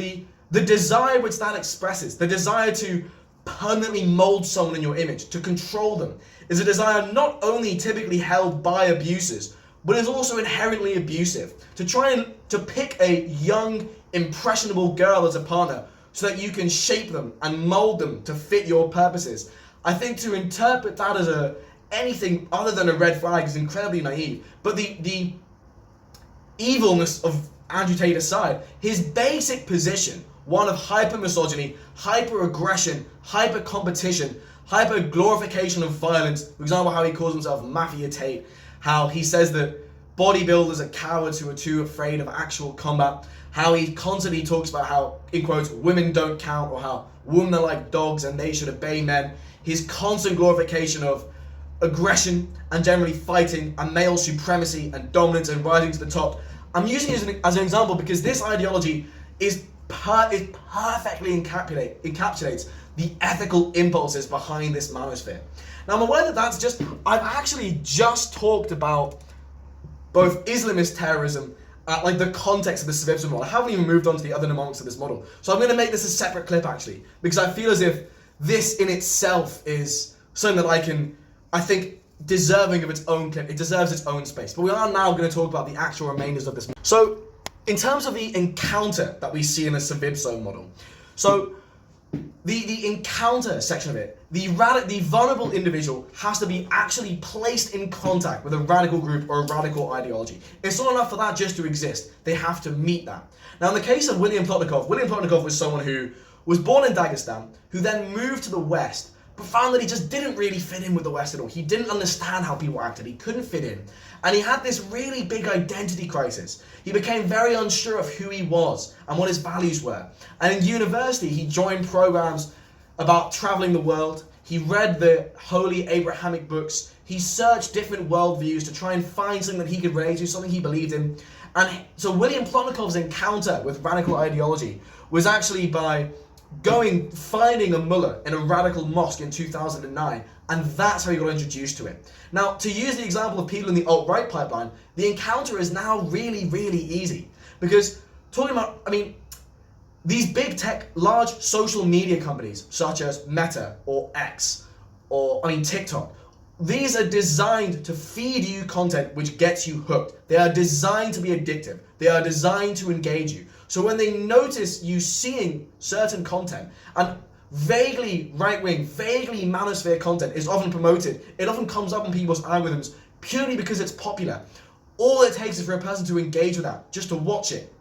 the desire which that expresses, the desire to permanently mold someone in your image, to control them, is a desire not only typically held by abusers, but is also inherently abusive. To try and to pick a young, impressionable girl as a partner so that you can shape them and mold them to fit your purposes. I think to interpret that as anything other than a red flag is incredibly naive. But the evilness of Andrew Tate aside, his basic position, one of hyper-misogyny, hyper-aggression, hyper-competition, hyper-glorification of violence, for example, how he calls himself Mafia Tate, how he says that bodybuilders are cowards who are too afraid of actual combat, how he constantly talks about how, in quotes, women don't count, or how women are like dogs and they should obey men, his constant glorification of aggression and generally fighting and male supremacy and dominance and rising to the top. I'm using it as an example because this ideology it perfectly encapsulates the ethical impulses behind this manosphere. Now I'm aware that I've actually just talked about both Islamist terrorism, like the context of the Savivsov model. I haven't even moved on to the other mnemonics of this model. So I'm going to make this a separate clip actually, because I feel as if this in itself is something that I think deserving of its own clip. It deserves its own space. But we are now going to talk about the actual remainders of this. So in terms of the encounter that we see in the Savivsov model, so the encounter section of it, the vulnerable individual has to be actually placed in contact with a radical group or a radical ideology. It's not enough for that just to exist. They have to meet that. Now in the case of William Plotnikov was someone who was born in Dagestan, who then moved to the West, but found that he just didn't really fit in with the West at all. He didn't understand how people acted. He couldn't fit in. And he had this really big identity crisis. He became very unsure of who he was and what his values were. And in university, he joined programs about traveling the world. He read the holy Abrahamic books. He searched different worldviews to try and find something that he could relate to, something he believed in. And so William Plotnikov's encounter with radical ideology was actually by finding a mullah in a radical mosque in 2009, and that's how he got introduced to it. Now, to use the example of people in the alt-right pipeline, the encounter is now really, really easy. Because talking about, these big tech, large social media companies, such as Meta or X, or, TikTok, these are designed to feed you content which gets you hooked. They are designed to be addictive. They are designed to engage you. So when they notice you seeing certain content, and vaguely right-wing, vaguely manosphere content is often promoted, it often comes up on people's algorithms purely because it's popular. All it takes is for a person to engage with that, just to watch it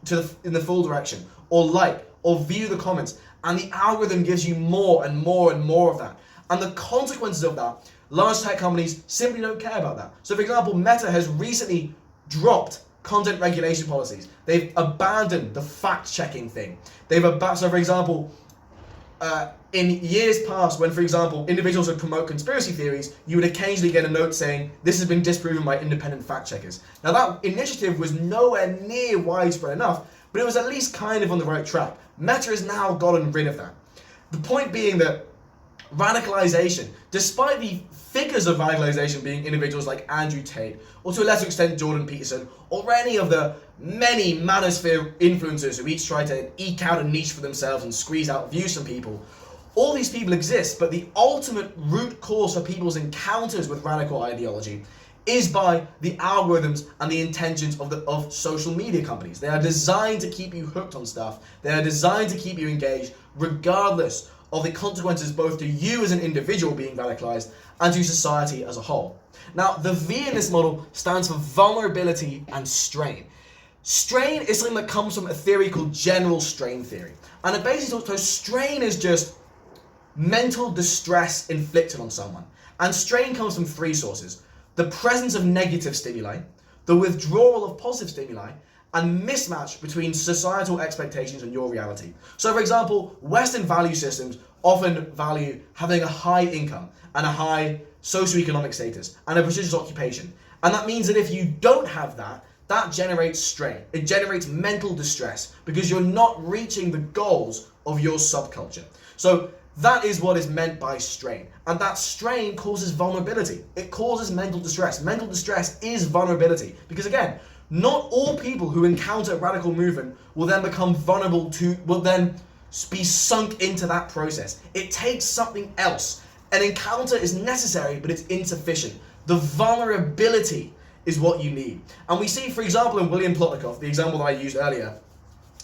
in the full direction, or like, or view the comments, and the algorithm gives you more and more and more of that. And the consequences of that, large tech companies simply don't care about that. So for example, Meta has recently dropped content regulation policies. They've abandoned the fact-checking thing. So for example, in years past, when for example individuals would promote conspiracy theories, you would occasionally get a note saying this has been disproven by independent fact-checkers. Now that initiative was nowhere near widespread enough, but it was at least kind of on the right track. Meta has now gotten rid of that. The point being that radicalisation, despite the figures of radicalisation being individuals like Andrew Tate, or to a lesser extent Jordan Peterson, or any of the many manosphere influencers who each try to eke out a niche for themselves and squeeze out views from people, all these people exist, but the ultimate root cause for people's encounters with radical ideology is by the algorithms and the intentions of social media companies. They are designed to keep you hooked on stuff. They are designed to keep you engaged, regardless of the consequences both to you as an individual being radicalized and to society as a whole. Now, the V in this model stands for vulnerability and strain. Strain is something that comes from a theory called general strain theory. And it basically talks, so strain is just mental distress inflicted on someone. And strain comes from three sources: the presence of negative stimuli, the withdrawal of positive stimuli, and mismatch between societal expectations and your reality. So for example, Western value systems often value having a high income and a high socioeconomic status and a prestigious occupation. And that means that if you don't have that, that generates strain. It generates mental distress because you're not reaching the goals of your subculture. So that is what is meant by strain. And that strain causes vulnerability. It causes mental distress. Mental distress is vulnerability. Because again, not all people who encounter radical movement will then become vulnerable to, will then be sunk into that process. It takes something else. An encounter is necessary, but it's insufficient. The vulnerability is what you need. And we see, for example, in William Plotnikoff, the example that I used earlier,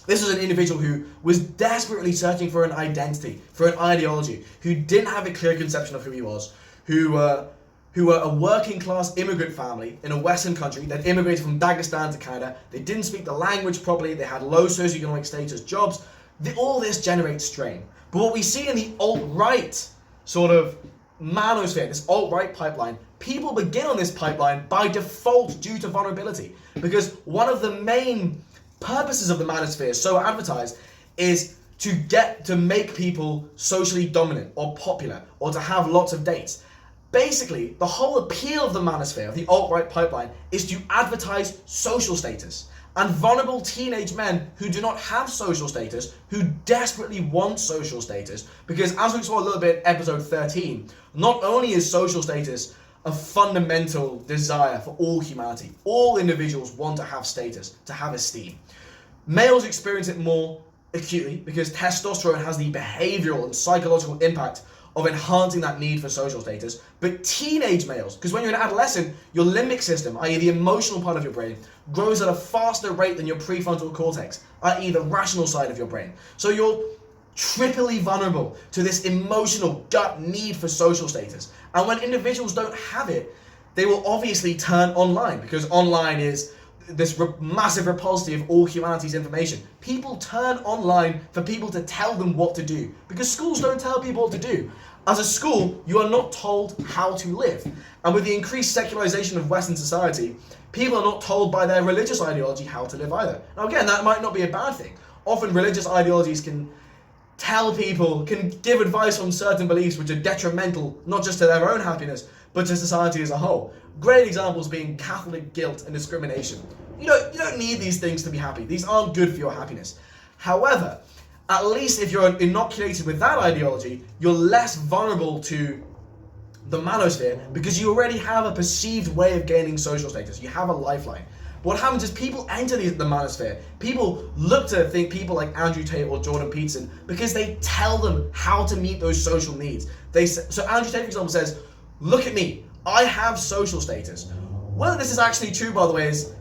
this was an individual who was desperately searching for an identity, for an ideology, who didn't have a clear conception of who he was, who were a working class immigrant family in a Western country that immigrated from Dagestan to Canada. They didn't speak the language properly, they had low socioeconomic status jobs. All this generates strain. But what we see in the alt-right sort of manosphere, this alt-right pipeline, people begin on this pipeline by default due to vulnerability. Because one of the main purposes of the manosphere, so advertised, is to make people socially dominant or popular or to have lots of dates. Basically, the whole appeal of the manosphere, of the alt-right pipeline, is to advertise social status. And vulnerable teenage men who do not have social status, who desperately want social status, because as we saw a little bit in episode 13, not only is social status a fundamental desire for all humanity, all individuals want to have status, to have esteem. Males experience it more acutely because testosterone has the behavioral and psychological impact of enhancing that need for social status. But teenage males, because when you're an adolescent, your limbic system, i.e. the emotional part of your brain, grows at a faster rate than your prefrontal cortex, i.e. the rational side of your brain. So you're triply vulnerable to this emotional gut need for social status. And when individuals don't have it, they will obviously turn online, because online is this massive repository of all humanity's information. People turn online for people to tell them what to do, because schools don't tell people what to do. As a school, you are not told how to live. And with the increased secularization of Western society, people are not told by their religious ideology how to live either. Now again, that might not be a bad thing. Often religious ideologies can tell people, can give advice on certain beliefs which are detrimental, not just to their own happiness, but to society as a whole. Great examples being Catholic guilt and discrimination. You don't need these things to be happy. These aren't good for your happiness. However, at least if you're inoculated with that ideology, you're less vulnerable to the manosphere because you already have a perceived way of gaining social status. You have a lifeline. What happens is people enter the manosphere. People look to think people like Andrew Tate or Jordan Peterson because they tell them how to meet those social needs. So Andrew Tate, for example, says, "Look at me, I have social status." Whether this is actually true, by the way, is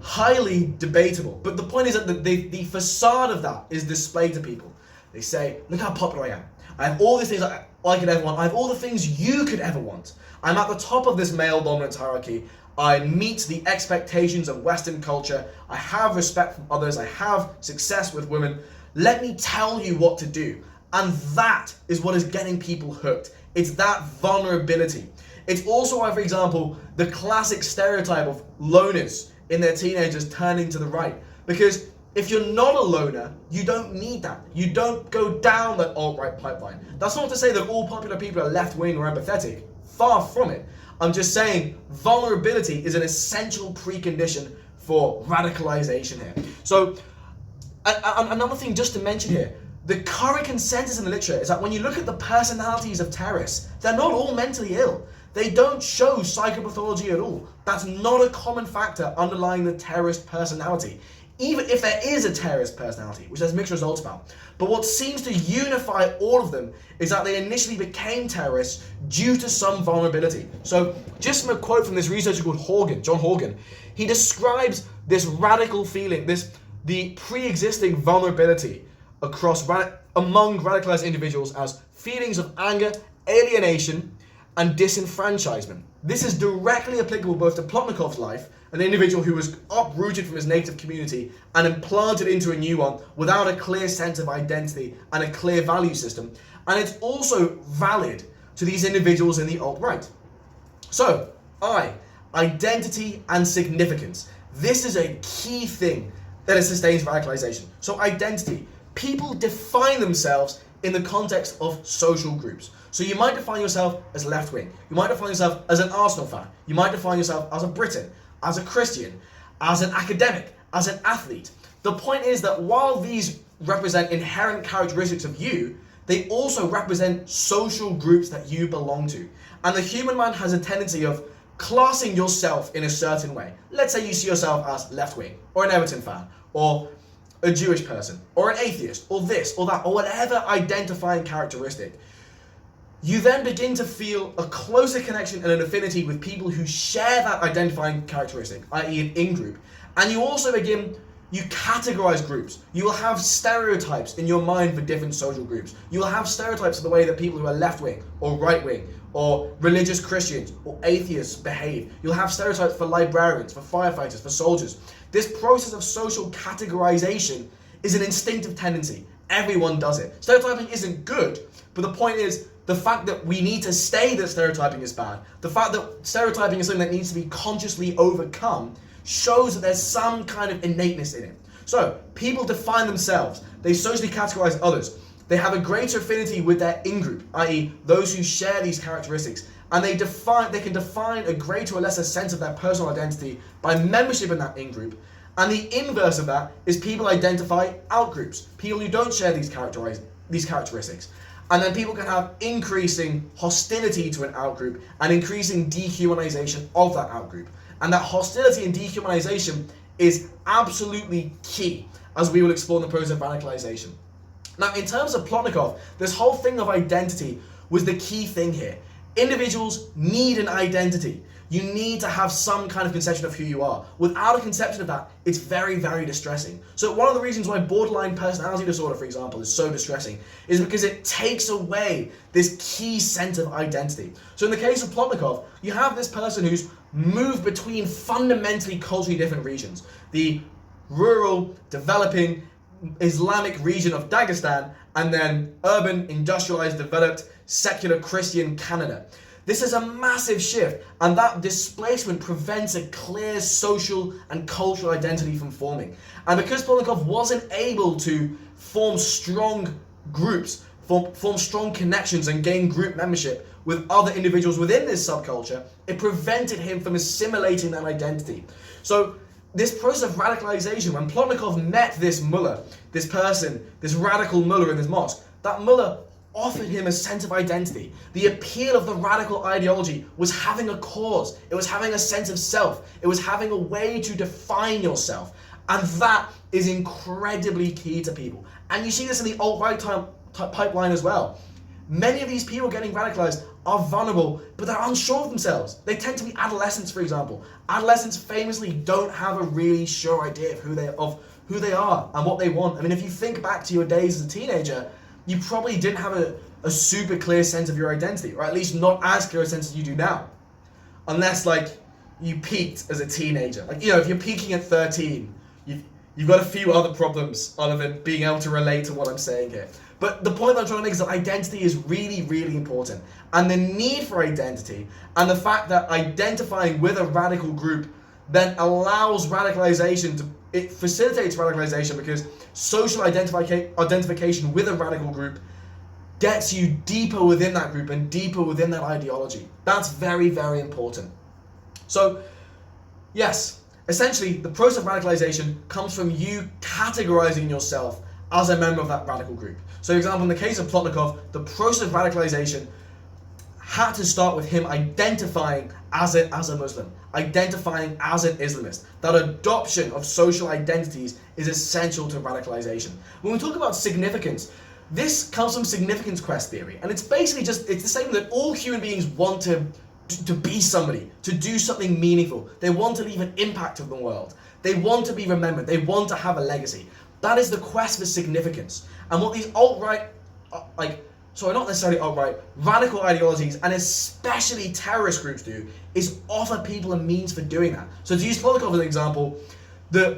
highly debatable. But the point is that the facade of that is displayed to people. They say, "Look how popular I am. I have all these things I could ever want. I have all the things you could ever want. I'm at the top of this male dominance hierarchy. I meet the expectations of Western culture. I have respect from others. I have success with women. Let me tell you what to do." And that is what is getting people hooked. It's that vulnerability. It's also why, for example, the classic stereotype of loners in their teenagers turning to the right. Because if you're not a loner, you don't need that. You don't go down that alt-right pipeline. That's not to say that all popular people are left-wing or empathetic. Far from it. I'm just saying vulnerability is an essential precondition for radicalisation here. So another thing just to mention here, the current consensus in the literature is that when you look at the personalities of terrorists, they're not all mentally ill. They don't show psychopathology at all. That's not a common factor underlying the terrorist personality. Even if there is a terrorist personality, which there's mixed results about. But what seems to unify all of them is that they initially became terrorists due to some vulnerability. So just from a quote from this researcher called John Horgan, he describes this radical feeling, the pre-existing vulnerability among radicalized individuals as feelings of anger, alienation, and disenfranchisement. This is directly applicable both to Plotnikov's life, an individual who was uprooted from his native community and implanted into a new one without a clear sense of identity and a clear value system, and it's also valid to these individuals in the alt-right. So, identity and significance. This is a key thing that sustains radicalization. So identity. People define themselves in the context of social groups. So you might define yourself as left-wing. You might define yourself as an Arsenal fan. You might define yourself as a Briton, as a Christian, as an academic, as an athlete. The point is that while these represent inherent characteristics of you, they also represent social groups that you belong to. And the human mind has a tendency of classing yourself in a certain way. Let's say you see yourself as left-wing, or an Everton fan, or a Jewish person, or an atheist, or this, or that, or whatever identifying characteristic. You then begin to feel a closer connection and an affinity with people who share that identifying characteristic, i.e. an in-group. And you also you categorize groups. You will have stereotypes in your mind for different social groups. You will have stereotypes of the way that people who are left-wing, or right-wing, or religious Christians, or atheists behave. You'll have stereotypes for librarians, for firefighters, for soldiers. This process of social categorization is an instinctive tendency. Everyone does it. Stereotyping isn't good, but the point is, the fact that we need to stay that stereotyping is bad, the fact that stereotyping is something that needs to be consciously overcome, shows that there's some kind of innateness in it. So, people define themselves, they socially categorize others, they have a greater affinity with their in-group, i.e. those who share these characteristics, and they can define a greater or lesser sense of their personal identity by membership in that in-group. And the inverse of that is people identify out-groups, people who don't share these characteristics. And then people can have increasing hostility to an out-group and increasing dehumanization of that out-group. And that hostility and dehumanization is absolutely key, as we will explore in the process of radicalization. Now, in terms of Plotnikov, this whole thing of identity was the key thing here. Individuals need an identity. You need to have some kind of conception of who you are. Without a conception of that, it's very, very distressing. So one of the reasons why borderline personality disorder, for example, is so distressing is because it takes away this key sense of identity. So in the case of Plotnikov, you have this person who's moved between fundamentally culturally different regions. The rural, developing Islamic region of Dagestan, and then urban, industrialized, developed, secular Christian Canada. This is a massive shift, and that displacement prevents a clear social and cultural identity from forming. And because Plotnikov wasn't able to form strong groups, form strong connections and gain group membership with other individuals within this subculture, it prevented him from assimilating that identity. So this process of radicalization, when Plotnikov met this mullah, this person, this radical mullah in this mosque, that mullah offered him a sense of identity. The appeal of the radical ideology was having a cause. It was having a sense of self. It was having a way to define yourself. And that is incredibly key to people. And you see this in the alt-right pipeline as well. Many of these people getting radicalized are vulnerable, but they're unsure of themselves. They tend to be adolescents, for example. Adolescents famously don't have a really sure idea of who they are and what they want. I mean, if you think back to your days as a teenager, you probably didn't have a super clear sense of your identity, or at least not as clear a sense as you do now. Unless, you peaked as a teenager. If you're peaking at 13, you've got a few other problems other than being able to relate to what I'm saying here. But the point that I'm trying to make is that identity is really, really important. And the need for identity, and the fact that identifying with a radical group then allows radicalization it facilitates radicalization, because social identification with a radical group gets you deeper within that group and deeper within that ideology. That's very, very important. So, yes, essentially the process of radicalization comes from you categorizing yourself as a member of that radical group. So, for example, in the case of Plotnikov, the process of radicalization had to start with him identifying as a Muslim, identifying as an Islamist. That adoption of social identities is essential to radicalization. When we talk about significance, this comes from significance quest theory, and it's basically it's the same that all human beings want to be somebody, to do something meaningful. They want to leave an impact on the world. They want to be remembered. They want to have a legacy. That is the quest for significance. And what these alt-right sorry, not necessarily alt-right, radical ideologies, and especially terrorist groups do, is offer people a means for doing that. So to use Polakov as an example,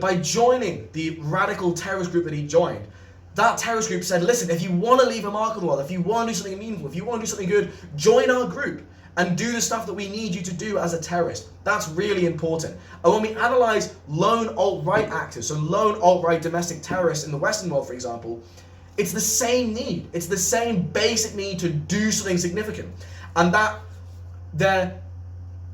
by joining the radical terrorist group that he joined, that terrorist group said, listen, if you want to leave a mark on the world, if you want to do something meaningful, if you want to do something good, join our group and do the stuff that we need you to do as a terrorist. That's really important. And when we analyze lone alt-right actors, so lone alt-right domestic terrorists in the Western world, for example, it's the same need. It's the same basic need to do something significant. And that their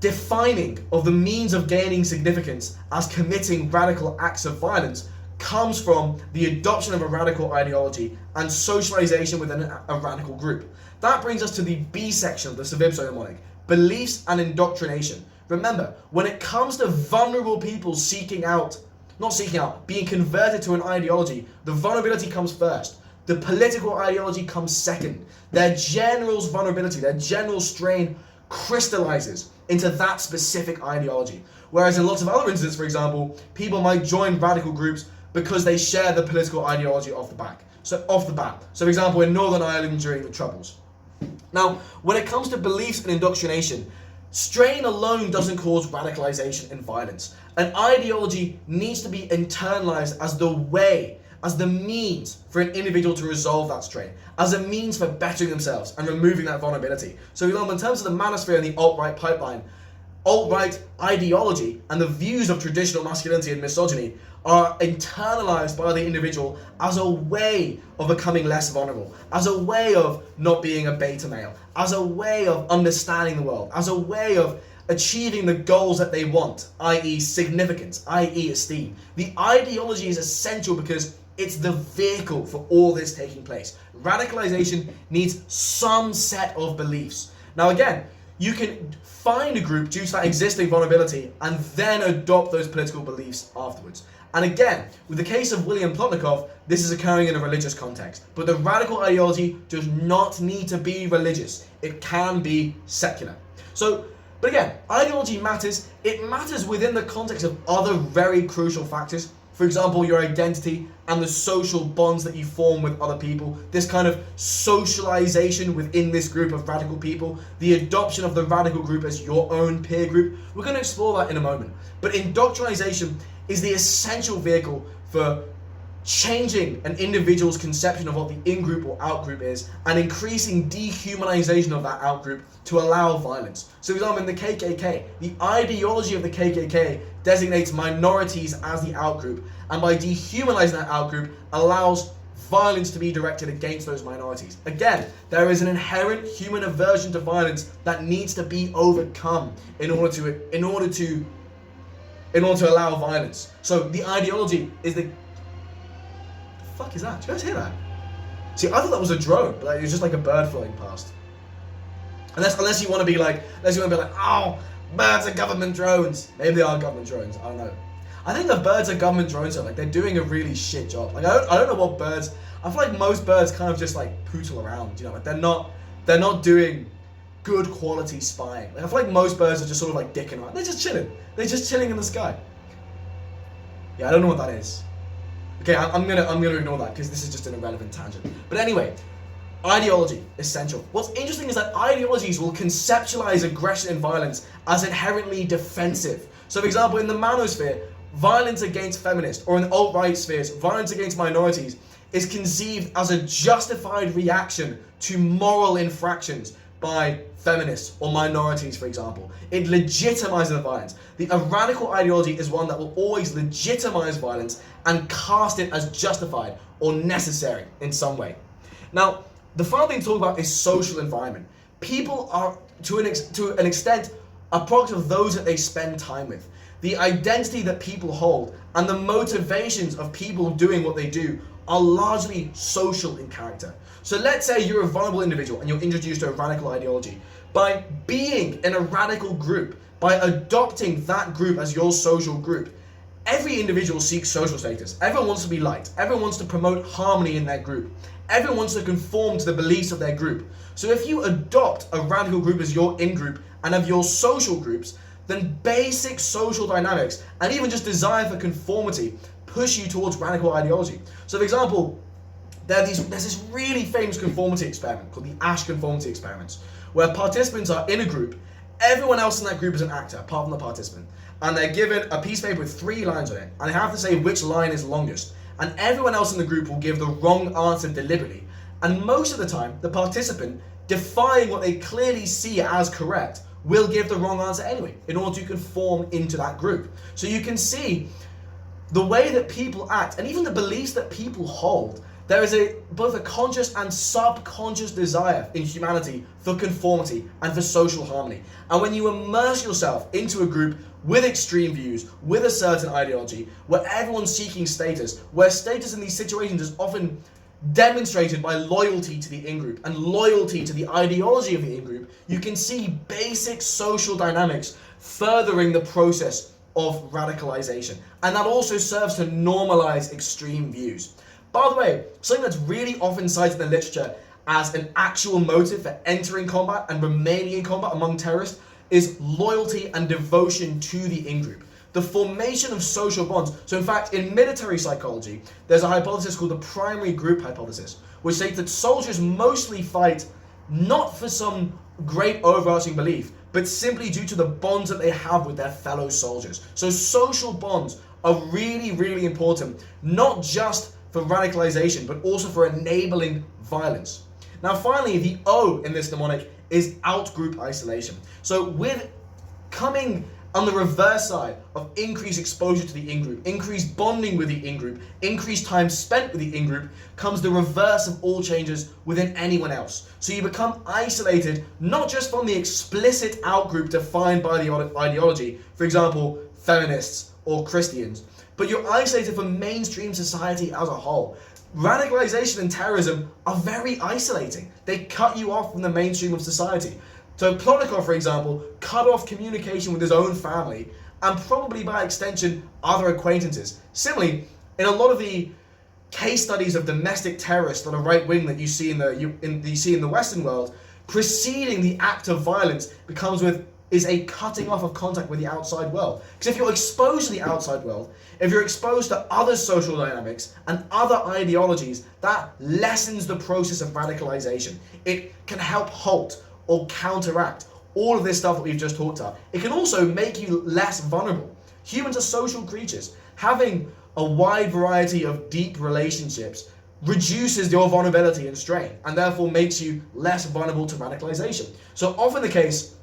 defining of the means of gaining significance as committing radical acts of violence comes from the adoption of a radical ideology and socialization within a radical group. That brings us to the B section of the Savimso mnemonic, beliefs and indoctrination. Remember, when it comes to vulnerable people being converted to an ideology, the vulnerability comes first. The political ideology comes second. Their general's vulnerability, their general strain crystallizes into that specific ideology. Whereas in lots of other instances, for example, people might join radical groups because they share the political ideology off the bat. So for example, in Northern Ireland during the Troubles. Now, when it comes to beliefs and indoctrination, strain alone doesn't cause radicalization and violence. An ideology needs to be internalized as the means for an individual to resolve that strain, as a means for bettering themselves and removing that vulnerability. So in terms of the manosphere and the alt-right pipeline, alt-right ideology and the views of traditional masculinity and misogyny are internalized by the individual as a way of becoming less vulnerable, as a way of not being a beta male, as a way of understanding the world, as a way of achieving the goals that they want, i.e. significance, i.e. esteem. The ideology is essential because it's the vehicle for all this taking place. Radicalization needs some set of beliefs. Now again, you can find a group due to that existing vulnerability and then adopt those political beliefs afterwards. And again, with the case of William Plotnikov, this is occurring in a religious context. But the radical ideology does not need to be religious. It can be secular. But again, ideology matters. It matters within the context of other very crucial factors. For example, your identity and the social bonds that you form with other people. This kind of socialization within this group of radical people. The adoption of the radical group as your own peer group. We're going to explore that in a moment. But indoctrination is the essential vehicle for changing an individual's conception of what the in-group or out-group is and increasing dehumanization of that out-group to allow violence. So for example, in the KKK, the ideology of the KKK designates minorities as the out-group, and by dehumanizing that out-group allows violence to be directed against those minorities. Again, there is an inherent human aversion to violence that needs to be overcome in order to allow violence. So the ideology is the fuck is that? Did you guys hear that? See, I thought that was a drone, but it was just like a bird flying past. Unless you want to be like, oh, birds are government drones. Maybe they are government drones. I don't know. I think the birds are government drones are like they're doing a really shit job. Like I don't know what birds. I feel like most birds kind of just like pootle around. You know, like they're not doing good quality spying. Like I feel like most birds are just sort of like dicking around. They're just chilling. They're just chilling in the sky. Yeah, I don't know what that is. Okay, I'm gonna ignore that because this is just an irrelevant tangent. But anyway, ideology, essential. What's interesting is that ideologies will conceptualize aggression and violence as inherently defensive. So for example, in the manosphere, violence against feminists, or in alt-right spheres, violence against minorities is conceived as a justified reaction to moral infractions by feminists or minorities, for example. It legitimizes the violence. A radical ideology is one that will always legitimize violence and cast it as justified or necessary in some way. Now, the final thing to talk about is social environment. People are, to an extent, a product of those that they spend time with. The identity that people hold and the motivations of people doing what they do are largely social in character. So let's say you're a vulnerable individual and you're introduced to a radical ideology. By being in a radical group, by adopting that group as your social group, every individual seeks social status. Everyone wants to be liked. Everyone wants to promote harmony in their group. Everyone wants to conform to the beliefs of their group. So if you adopt a radical group as your in-group and have your social groups, then basic social dynamics and even just desire for conformity push you towards radical ideology. So for example, there's this really famous conformity experiment called the Ash conformity experiments, where participants are in a group, everyone else in that group is an actor, apart from the participant, and they're given a piece of paper with 3 lines on it, and they have to say which line is longest, and everyone else in the group will give the wrong answer deliberately, and most of the time, the participant, defying what they clearly see as correct, will give the wrong answer anyway, in order to conform into that group. So you can see the way that people act, and even the beliefs that people hold. There is both a conscious and subconscious desire in humanity for conformity and for social harmony. And when you immerse yourself into a group with extreme views, with a certain ideology, where everyone's seeking status, where status in these situations is often demonstrated by loyalty to the in-group and loyalty to the ideology of the in-group, you can see basic social dynamics furthering the process of radicalisation. And that also serves to normalise extreme views. By the way, something that's really often cited in the literature as an actual motive for entering combat and remaining in combat among terrorists is loyalty and devotion to the in-group. The formation of social bonds. So in fact, in military psychology, there's a hypothesis called the primary group hypothesis, which states that soldiers mostly fight not for some great overarching belief, but simply due to the bonds that they have with their fellow soldiers. So social bonds are really, really important, not just for radicalisation, but also for enabling violence. Now finally, the O in this mnemonic is out-group isolation. So with coming on the reverse side of increased exposure to the in-group, increased bonding with the in-group, increased time spent with the in-group, comes the reverse of all changes within anyone else. So you become isolated, not just from the explicit out-group defined by the ideology, for example, feminists or Christians, but you're isolated from mainstream society as a whole. Radicalisation and terrorism are very isolating. They cut you off from the mainstream of society. So Plotnikov, for example, cut off communication with his own family and probably by extension other acquaintances. Similarly, in a lot of the case studies of domestic terrorists that are right-wing that you see in the Western world, preceding the act of violence is a cutting off of contact with the outside world. Because if you're exposed to the outside world, if you're exposed to other social dynamics and other ideologies, that lessens the process of radicalisation. It can help halt or counteract all of this stuff that we've just talked about. It can also make you less vulnerable. Humans are social creatures. Having a wide variety of deep relationships reduces your vulnerability and strain, and therefore makes you less vulnerable to radicalisation. So often the case,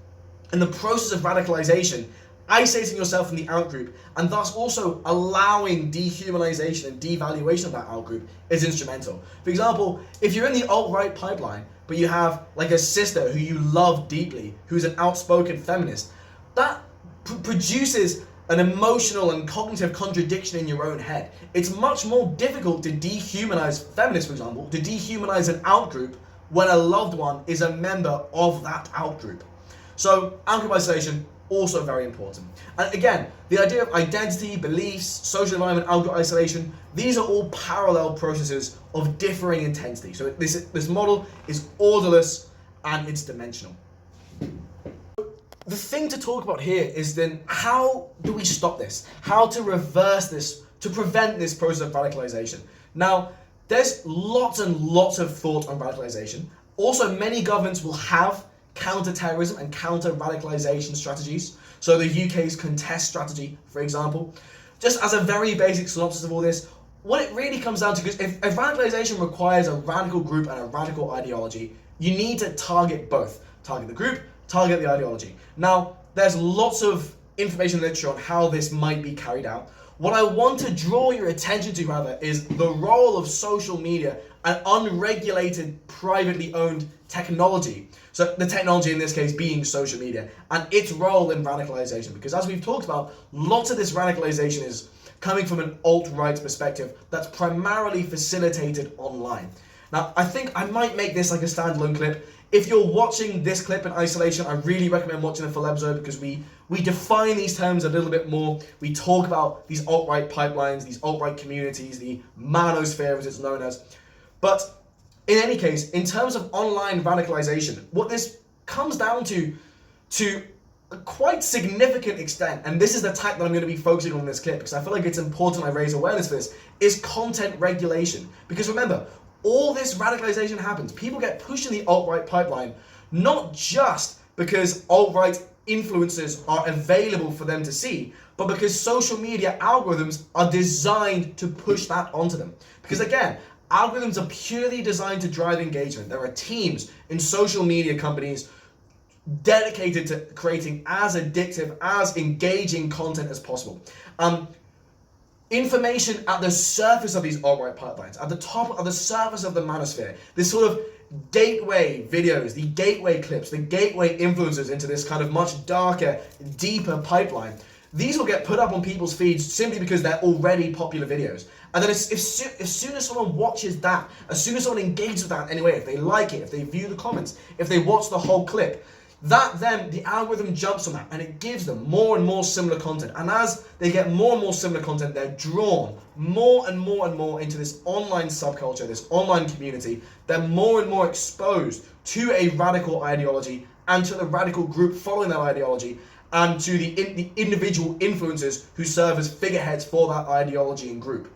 in the process of radicalisation, isolating yourself from the outgroup and thus also allowing dehumanization and devaluation of that outgroup is instrumental. For example, if you're in the alt-right pipeline, but you have like a sister who you love deeply, who's an outspoken feminist, that produces an emotional and cognitive contradiction in your own head. It's much more difficult to dehumanize feminists, for example, to dehumanize an outgroup when a loved one is a member of that outgroup. So, out-group isolation, also very important. And again, the idea of identity, beliefs, social environment, out-group isolation, these are all parallel processes of differing intensity. So this model is orderless and it's dimensional. The thing to talk about here is then, how do we stop this? How to reverse this, to prevent this process of radicalization? Now, there's lots and lots of thought on radicalization. Also, many governments will have counter-terrorism and counter-radicalisation strategies. So the UK's contest strategy, for example. Just as a very basic synopsis of all this, what it really comes down to, because if radicalisation requires a radical group and a radical ideology, you need to target both. Target the group, target the ideology. Now, there's lots of information literature on how this might be carried out. What I want to draw your attention to, however, is the role of social media and unregulated, privately owned technology. So the technology in this case being social media and its role in radicalization. Because as we've talked about, lots of this radicalization is coming from an alt-right perspective that's primarily facilitated online. Now, I think I might make this like a standalone clip. If you're watching this clip in isolation, I really recommend watching the full episode because we define these terms a little bit more. We talk about these alt-right pipelines, these alt-right communities, the manosphere as it's known as. But in any case, in terms of online radicalization, what this comes down to a quite significant extent, and this is the tack that I'm going to be focusing on in this clip because I feel like it's important I raise awareness for this, is content regulation. Because remember, all this radicalization happens. People get pushed in the alt-right pipeline, not just because alt-right influencers are available for them to see, but because social media algorithms are designed to push that onto them. Because again, algorithms are purely designed to drive engagement. There are teams in social media companies dedicated to creating as addictive, as engaging content as possible. Information at the surface of these alt-right pipelines, at the top of the surface of the manosphere, this sort of gateway videos, the gateway clips, the gateway influencers into this kind of much darker, deeper pipeline. These will get put up on people's feeds simply because they're already popular videos. And then as soon as someone watches that, as soon as someone engages with that anyway, if they like it, if they view the comments, if they watch the whole clip, that then the algorithm jumps on that and it gives them more and more similar content. And as they get more and more similar content, they're drawn more and more and more into this online subculture, this online community. They're more and more exposed to a radical ideology and to the radical group following that ideology, and to the individual influencers who serve as figureheads for that ideology and group.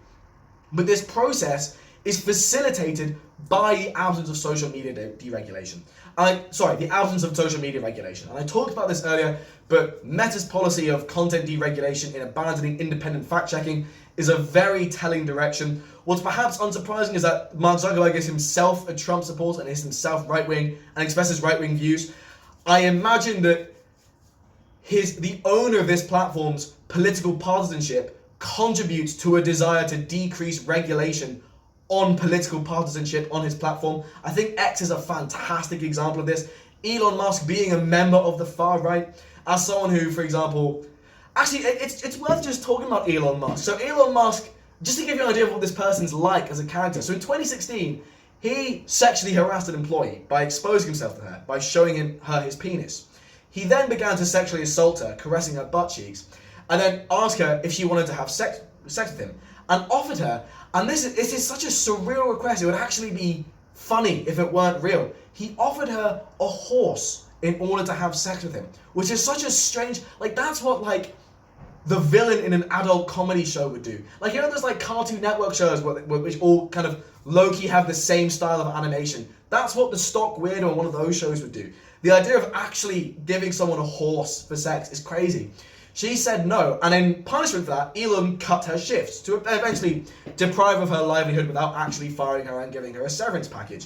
But this process is facilitated by the absence of social media deregulation. The absence of social media regulation. And I talked about this earlier, but Meta's policy of content deregulation in abandoning independent fact-checking is a very telling direction. What's perhaps unsurprising is that Mark Zuckerberg is himself a Trump supporter and is himself right-wing and expresses right-wing views. I imagine that the owner of this platform's political partisanship contributes to a desire to decrease regulation on political partisanship on his platform. I think X is a fantastic example of this. Elon Musk being a member of the far right, as someone who, for example, actually it's worth just talking about Elon Musk. So Elon Musk, just to give you an idea of what this person's like as a character. So in 2016, he sexually harassed an employee by exposing himself to her, by showing her his penis. He then began to sexually assault her, caressing her butt cheeks, and then asked her if she wanted to have sex with him, and offered her, and this is such a surreal request, it would actually be funny if it weren't real. He offered her a horse in order to have sex with him, which is such a strange, that's what the villain in an adult comedy show would do. Those Cartoon Network shows which all kind of low-key have the same style of animation. That's what the stock weirdo on one of those shows would do. The idea of actually giving someone a horse for sex is crazy. She said no, and in punishment for that, Elon cut her shifts to eventually deprive of her livelihood without actually firing her and giving her a severance package.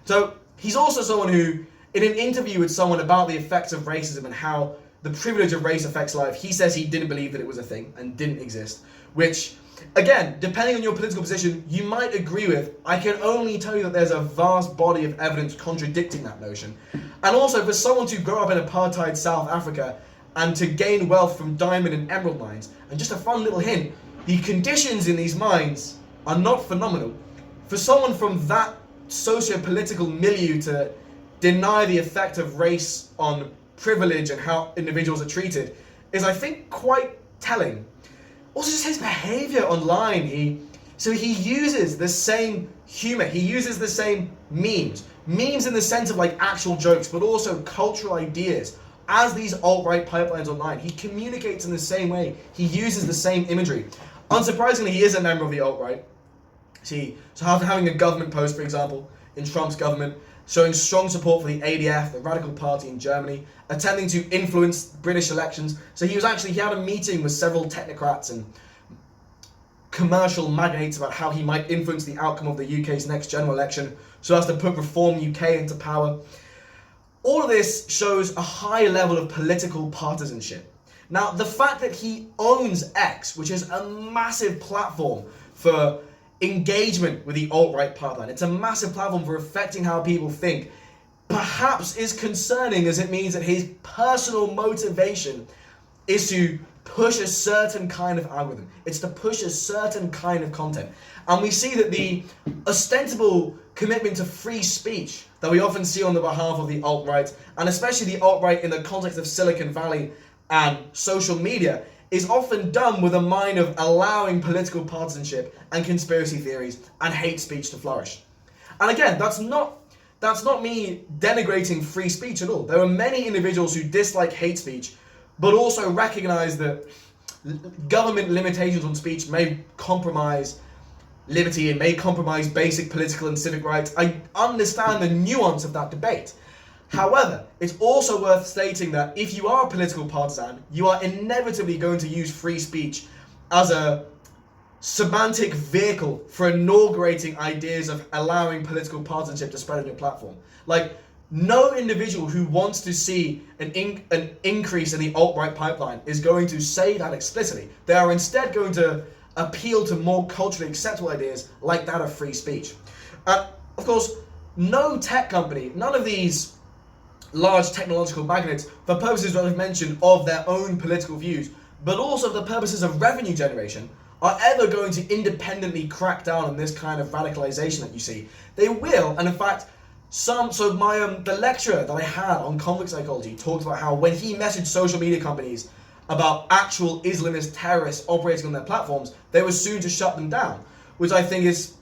So he's also someone who, in an interview with someone about the effects of racism and how the privilege of race affects life, he says he didn't believe that it was a thing and didn't exist, which, again, depending on your political position, you might agree with. I can only tell you that there's a vast body of evidence contradicting that notion. And also, for someone to grow up in apartheid South Africa and to gain wealth from diamond and emerald mines, and just a fun little hint, the conditions in these mines are not phenomenal. For someone from that socio-political milieu to deny the effect of race on privilege and how individuals are treated is, I think, quite telling. Also, just his behavior online. He uses the same humor. He uses the same memes in the sense of actual jokes, but also cultural ideas. As these alt-right pipelines online, he communicates in the same way. He uses the same imagery. Unsurprisingly, he is a member of the alt-right. So after having a government post, for example, in Trump's government, showing strong support for the ADF, the Radical Party in Germany, attempting to influence British elections. So he had a meeting with several technocrats and commercial magnates about how he might influence the outcome of the UK's next general election so as to put Reform UK into power. All of this shows a high level of political partisanship. Now, the fact that he owns X, which is a massive platform for engagement with the alt-right pipeline, it's a massive platform for affecting how people think, perhaps is concerning, as it means that his personal motivation is to push a certain kind of algorithm. It's to push a certain kind of content. And we see that the ostensible commitment to free speech that we often see on the behalf of the alt-right, and especially the alt-right in the context of Silicon Valley and social media, is often done with a mind of allowing political partisanship and conspiracy theories and hate speech to flourish. And again, that's not me denigrating free speech at all. There are many individuals who dislike hate speech, but also recognize that government limitations on speech may compromise liberty and may compromise basic political and civic rights. I understand the nuance of that debate. However, it's also worth stating that if you are a political partisan, you are inevitably going to use free speech as a semantic vehicle for inaugurating ideas of allowing political partisanship to spread on your platform. Like, no individual who wants to see an increase in the alt-right pipeline is going to say that explicitly. They are instead going to appeal to more culturally acceptable ideas like that of free speech. Of course, no tech company, none of these large technological magnates, for purposes that I've mentioned of their own political views, but also for the purposes of revenue generation, are ever going to independently crack down on this kind of radicalization that you see. They will, and in fact, the lecturer that I had on conflict psychology talked about how when he messaged social media companies about actual Islamist terrorists operating on their platforms, they were soon to shut them down, which I think is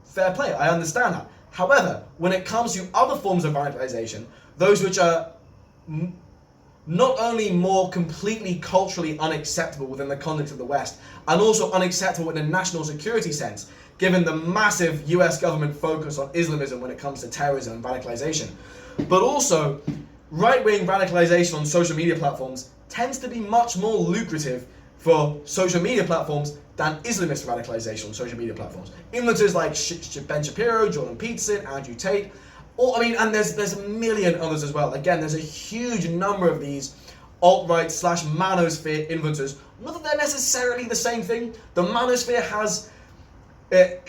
fair play. I understand that. However, when it comes to other forms of radicalization, those which are not only more completely culturally unacceptable within the context of the West, and also unacceptable in a national security sense, given the massive US government focus on Islamism when it comes to terrorism and radicalization. But also, right-wing radicalization on social media platforms tends to be much more lucrative for social media platforms than Islamist radicalization on social media platforms. Influencers like Ben Shapiro, Jordan Peterson, Andrew Tate, and there's a million others as well. Again, there's a huge number of these alt-right / manosphere influencers. Not that they're necessarily the same thing. The manosphere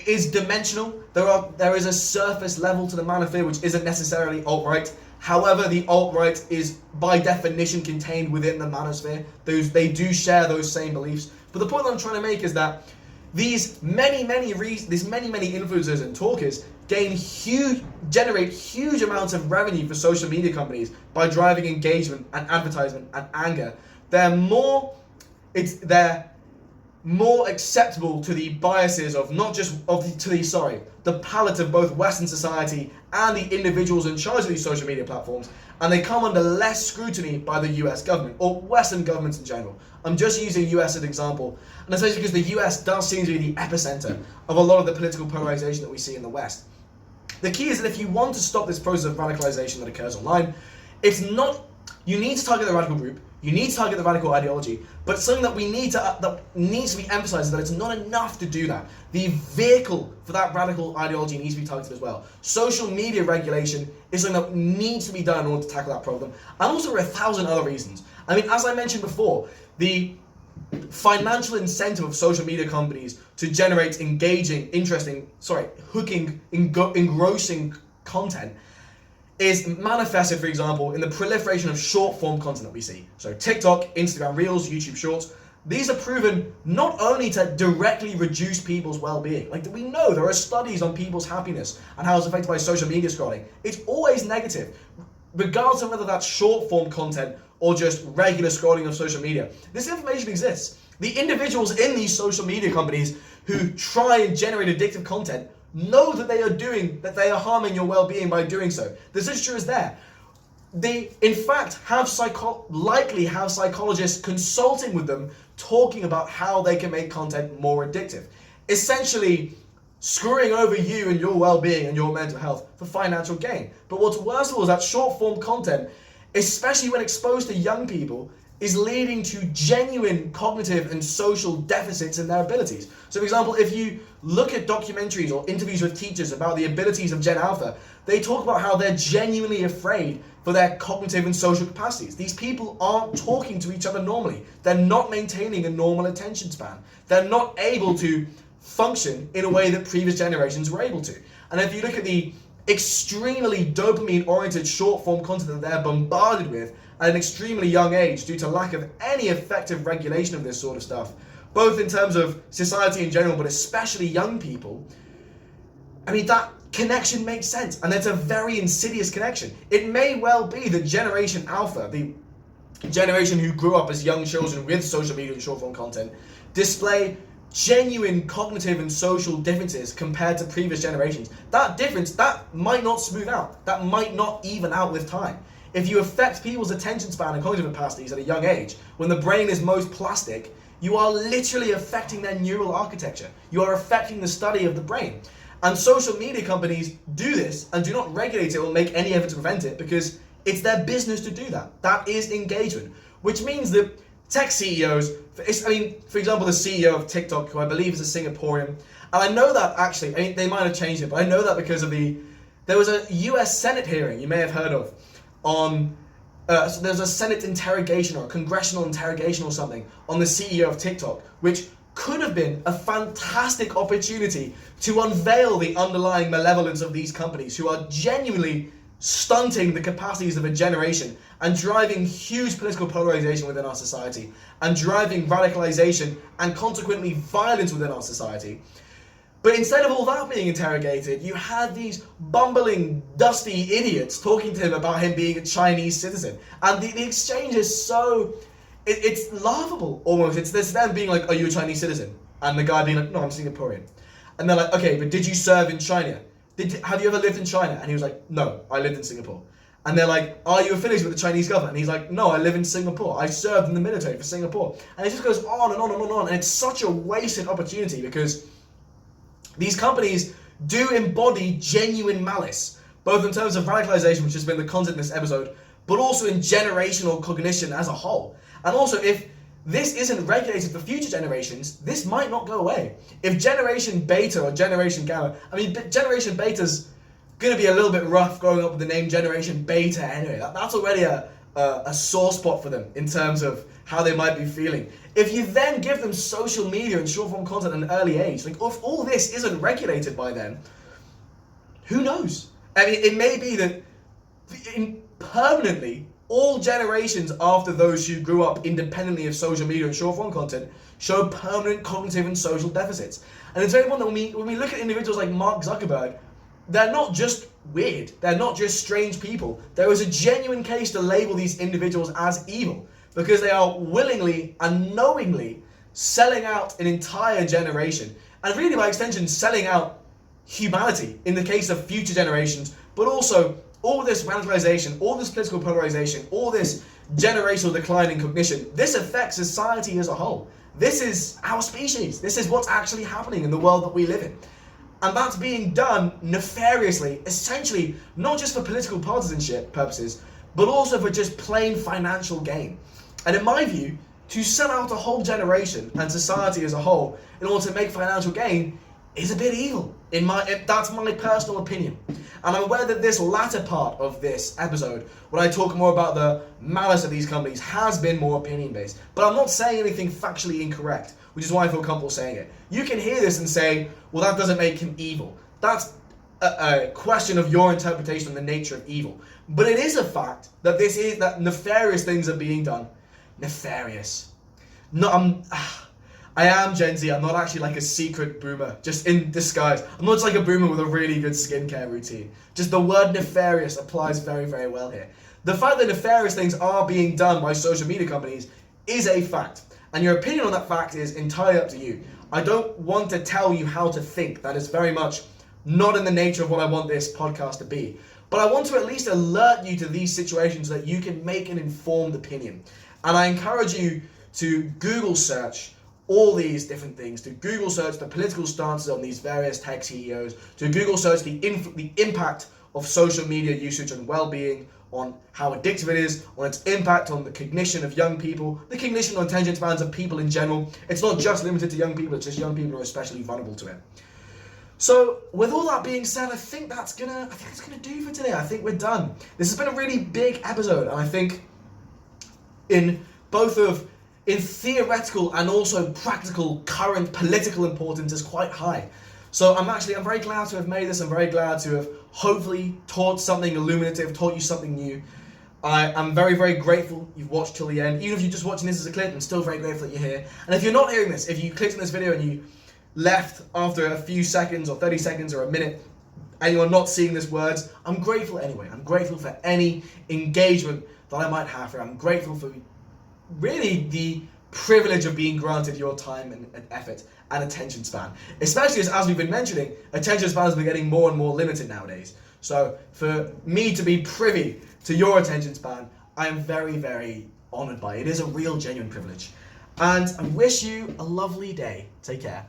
is dimensional. There is a surface level to the manosphere which isn't necessarily alt-right. However, the alt-right is by definition contained within the manosphere. They do share those same beliefs. But the point that I'm trying to make is that these many influencers and talkers generate huge amounts of revenue for social media companies by driving engagement and advertisement and anger. They're more acceptable to the biases of the palate of both Western society and the individuals in charge of these social media platforms, and they come under less scrutiny by the US government or Western governments in general. I'm just using US as an example, and especially because the US does seem to be the epicenter of a lot of the political polarization that we see in the West. The key is that if you want to stop this process of radicalization that occurs online, you need to target the radical group, you need to target the radical ideology, but something that needs to be emphasized is that it's not enough to do that. The vehicle for that radical ideology needs to be targeted as well. Social media regulation is something that needs to be done in order to tackle that problem, and also for 1,000 other reasons. I mean, as I mentioned before, the financial incentive of social media companies to generate engrossing content is manifested, for example, in the proliferation of short-form content that we see. So TikTok, Instagram Reels, YouTube Shorts, these are proven not only to directly reduce people's well-being. Like, we know there are studies on people's happiness and how it's affected by social media scrolling. It's always negative, regardless of whether that's short-form content or just regular scrolling of social media. This information exists. The individuals in these social media companies who try and generate addictive content know that they are harming your well-being by doing so. The literature is there. They, in fact, likely have psychologists consulting with them, talking about how they can make content more addictive. Essentially, screwing over you and your well-being and your mental health for financial gain. But what's worse of all is that short-form content, especially when exposed to young people, is leading to genuine cognitive and social deficits in their abilities. So, for example, if you look at documentaries or interviews with teachers about the abilities of Gen Alpha, they talk about how they're genuinely afraid for their cognitive and social capacities. These people aren't talking to each other normally. They're not maintaining a normal attention span. They're not able to function in a way that previous generations were able to. And if you look at the extremely dopamine-oriented short-form content that they're bombarded with at an extremely young age due to lack of any effective regulation of this sort of stuff, both in terms of society in general, but especially young people, I mean, that connection makes sense, and it's a very insidious connection. It may well be that Generation Alpha, the generation who grew up as young children with social media and short-form content, display genuine cognitive and social differences compared to previous generations. That difference, that might not smooth out. That might not even out with time. If you affect people's attention span and cognitive capacities at a young age, when the brain is most plastic, you are literally affecting their neural architecture. You are affecting the study of the brain. And social media companies do this and do not regulate it or make any effort to prevent it because it's their business to do that. That is engagement, which means that tech CEOs, for example, the CEO of TikTok, who I believe is a Singaporean, and I know that actually, they might have changed it, but I know that because of there was a US Senate hearing you may have heard of on, so there's a Senate interrogation or a congressional interrogation or something on the CEO of TikTok, which could have been a fantastic opportunity to unveil the underlying malevolence of these companies who are genuinely stunting the capacities of a generation and driving huge political polarization within our society and driving radicalisation and consequently violence within our society. But instead of all that being interrogated, you had these bumbling, dusty idiots talking to him about him being a Chinese citizen. And the exchange is so... It's laughable, almost. It's this them being like, are you a Chinese citizen? And the guy being like, no, I'm Singaporean. And they're like, okay, but did you serve in China? Have you ever lived in China? And he was like, no, I lived in Singapore. And they're like, are you affiliated with the Chinese government? And he's like, no, I live in Singapore. I served in the military for Singapore. And it just goes on and on and on and on. And it's such a wasted opportunity because these companies do embody genuine malice, both in terms of radicalisation, which has been the content of this episode, but also in generational cognition as a whole. And also, if this isn't regulated for future generations, this might not go away. If Generation Beta or Generation Gamma, Generation Beta's going to be a little bit rough growing up with the name Generation Beta anyway. That's already a sore spot for them in terms of how they might be feeling. If you then give them social media and short form content at an early age, like if all this isn't regulated by then, who knows? It may be that permanently all generations after those who grew up independently of social media and short form content show permanent cognitive and social deficits. And it's very important that when we look at individuals like Mark Zuckerberg, they're not just weird, they're not just strange people. There is a genuine case to label these individuals as evil because they are willingly and knowingly selling out an entire generation and really by extension selling out humanity in the case of future generations, but also all this radicalisation, all this political polarisation, all this generational decline in cognition, this affects society as a whole. This is our species. This is what's actually happening in the world that we live in. And that's being done nefariously, essentially, not just for political partisanship purposes, but also for just plain financial gain. And in my view, to sell out a whole generation and society as a whole in order to make financial gain is a bit evil. That's my personal opinion. And I'm aware that this latter part of this episode, when I talk more about the malice of these companies, has been more opinion-based. But I'm not saying anything factually incorrect, which is why I feel comfortable saying it. You can hear this and say, well, that doesn't make him evil. That's a question of your interpretation of the nature of evil. But it is a fact that that nefarious things are being done. Nefarious. No, I am Gen Z. I'm not actually like a secret boomer, just in disguise. I'm not just like a boomer with a really good skincare routine. Just the word nefarious applies very, very well here. The fact that nefarious things are being done by social media companies is a fact. And your opinion on that fact is entirely up to you. I don't want to tell you how to think. That is very much not in the nature of what I want this podcast to be. But I want to at least alert you to these situations so that you can make an informed opinion. And I encourage you to Google search all these different things, to Google search the political stances on these various tech CEOs, to Google search the impact of social media usage on well-being, on how addictive it is, on its impact on the cognition of young people, the cognition or attention spans of people in general. It's not just limited to young people, it's just young people who are especially vulnerable to it. So, with all that being said, I think that's gonna do for today. I think we're done. This has been a really big episode, and I think in theoretical and also practical current political importance is quite high. So I'm very glad to have made this. I'm very glad to have hopefully taught something illuminative, taught you something new. I am very, very grateful you've watched till the end. Even if you're just watching this as a clip, I'm still very grateful that you're here. And if you're not hearing this, if you clicked on this video and you left after a few seconds or 30 seconds or a minute and you're not seeing these words, I'm grateful anyway. I'm grateful for any engagement that I might have here. I'm grateful for really the privilege of being granted your time and effort and attention span. Especially as we've been mentioning, attention spans are getting more and more limited nowadays. So for me to be privy to your attention span, I am very, very honoured by it. It is a real genuine privilege. And I wish you a lovely day. Take care.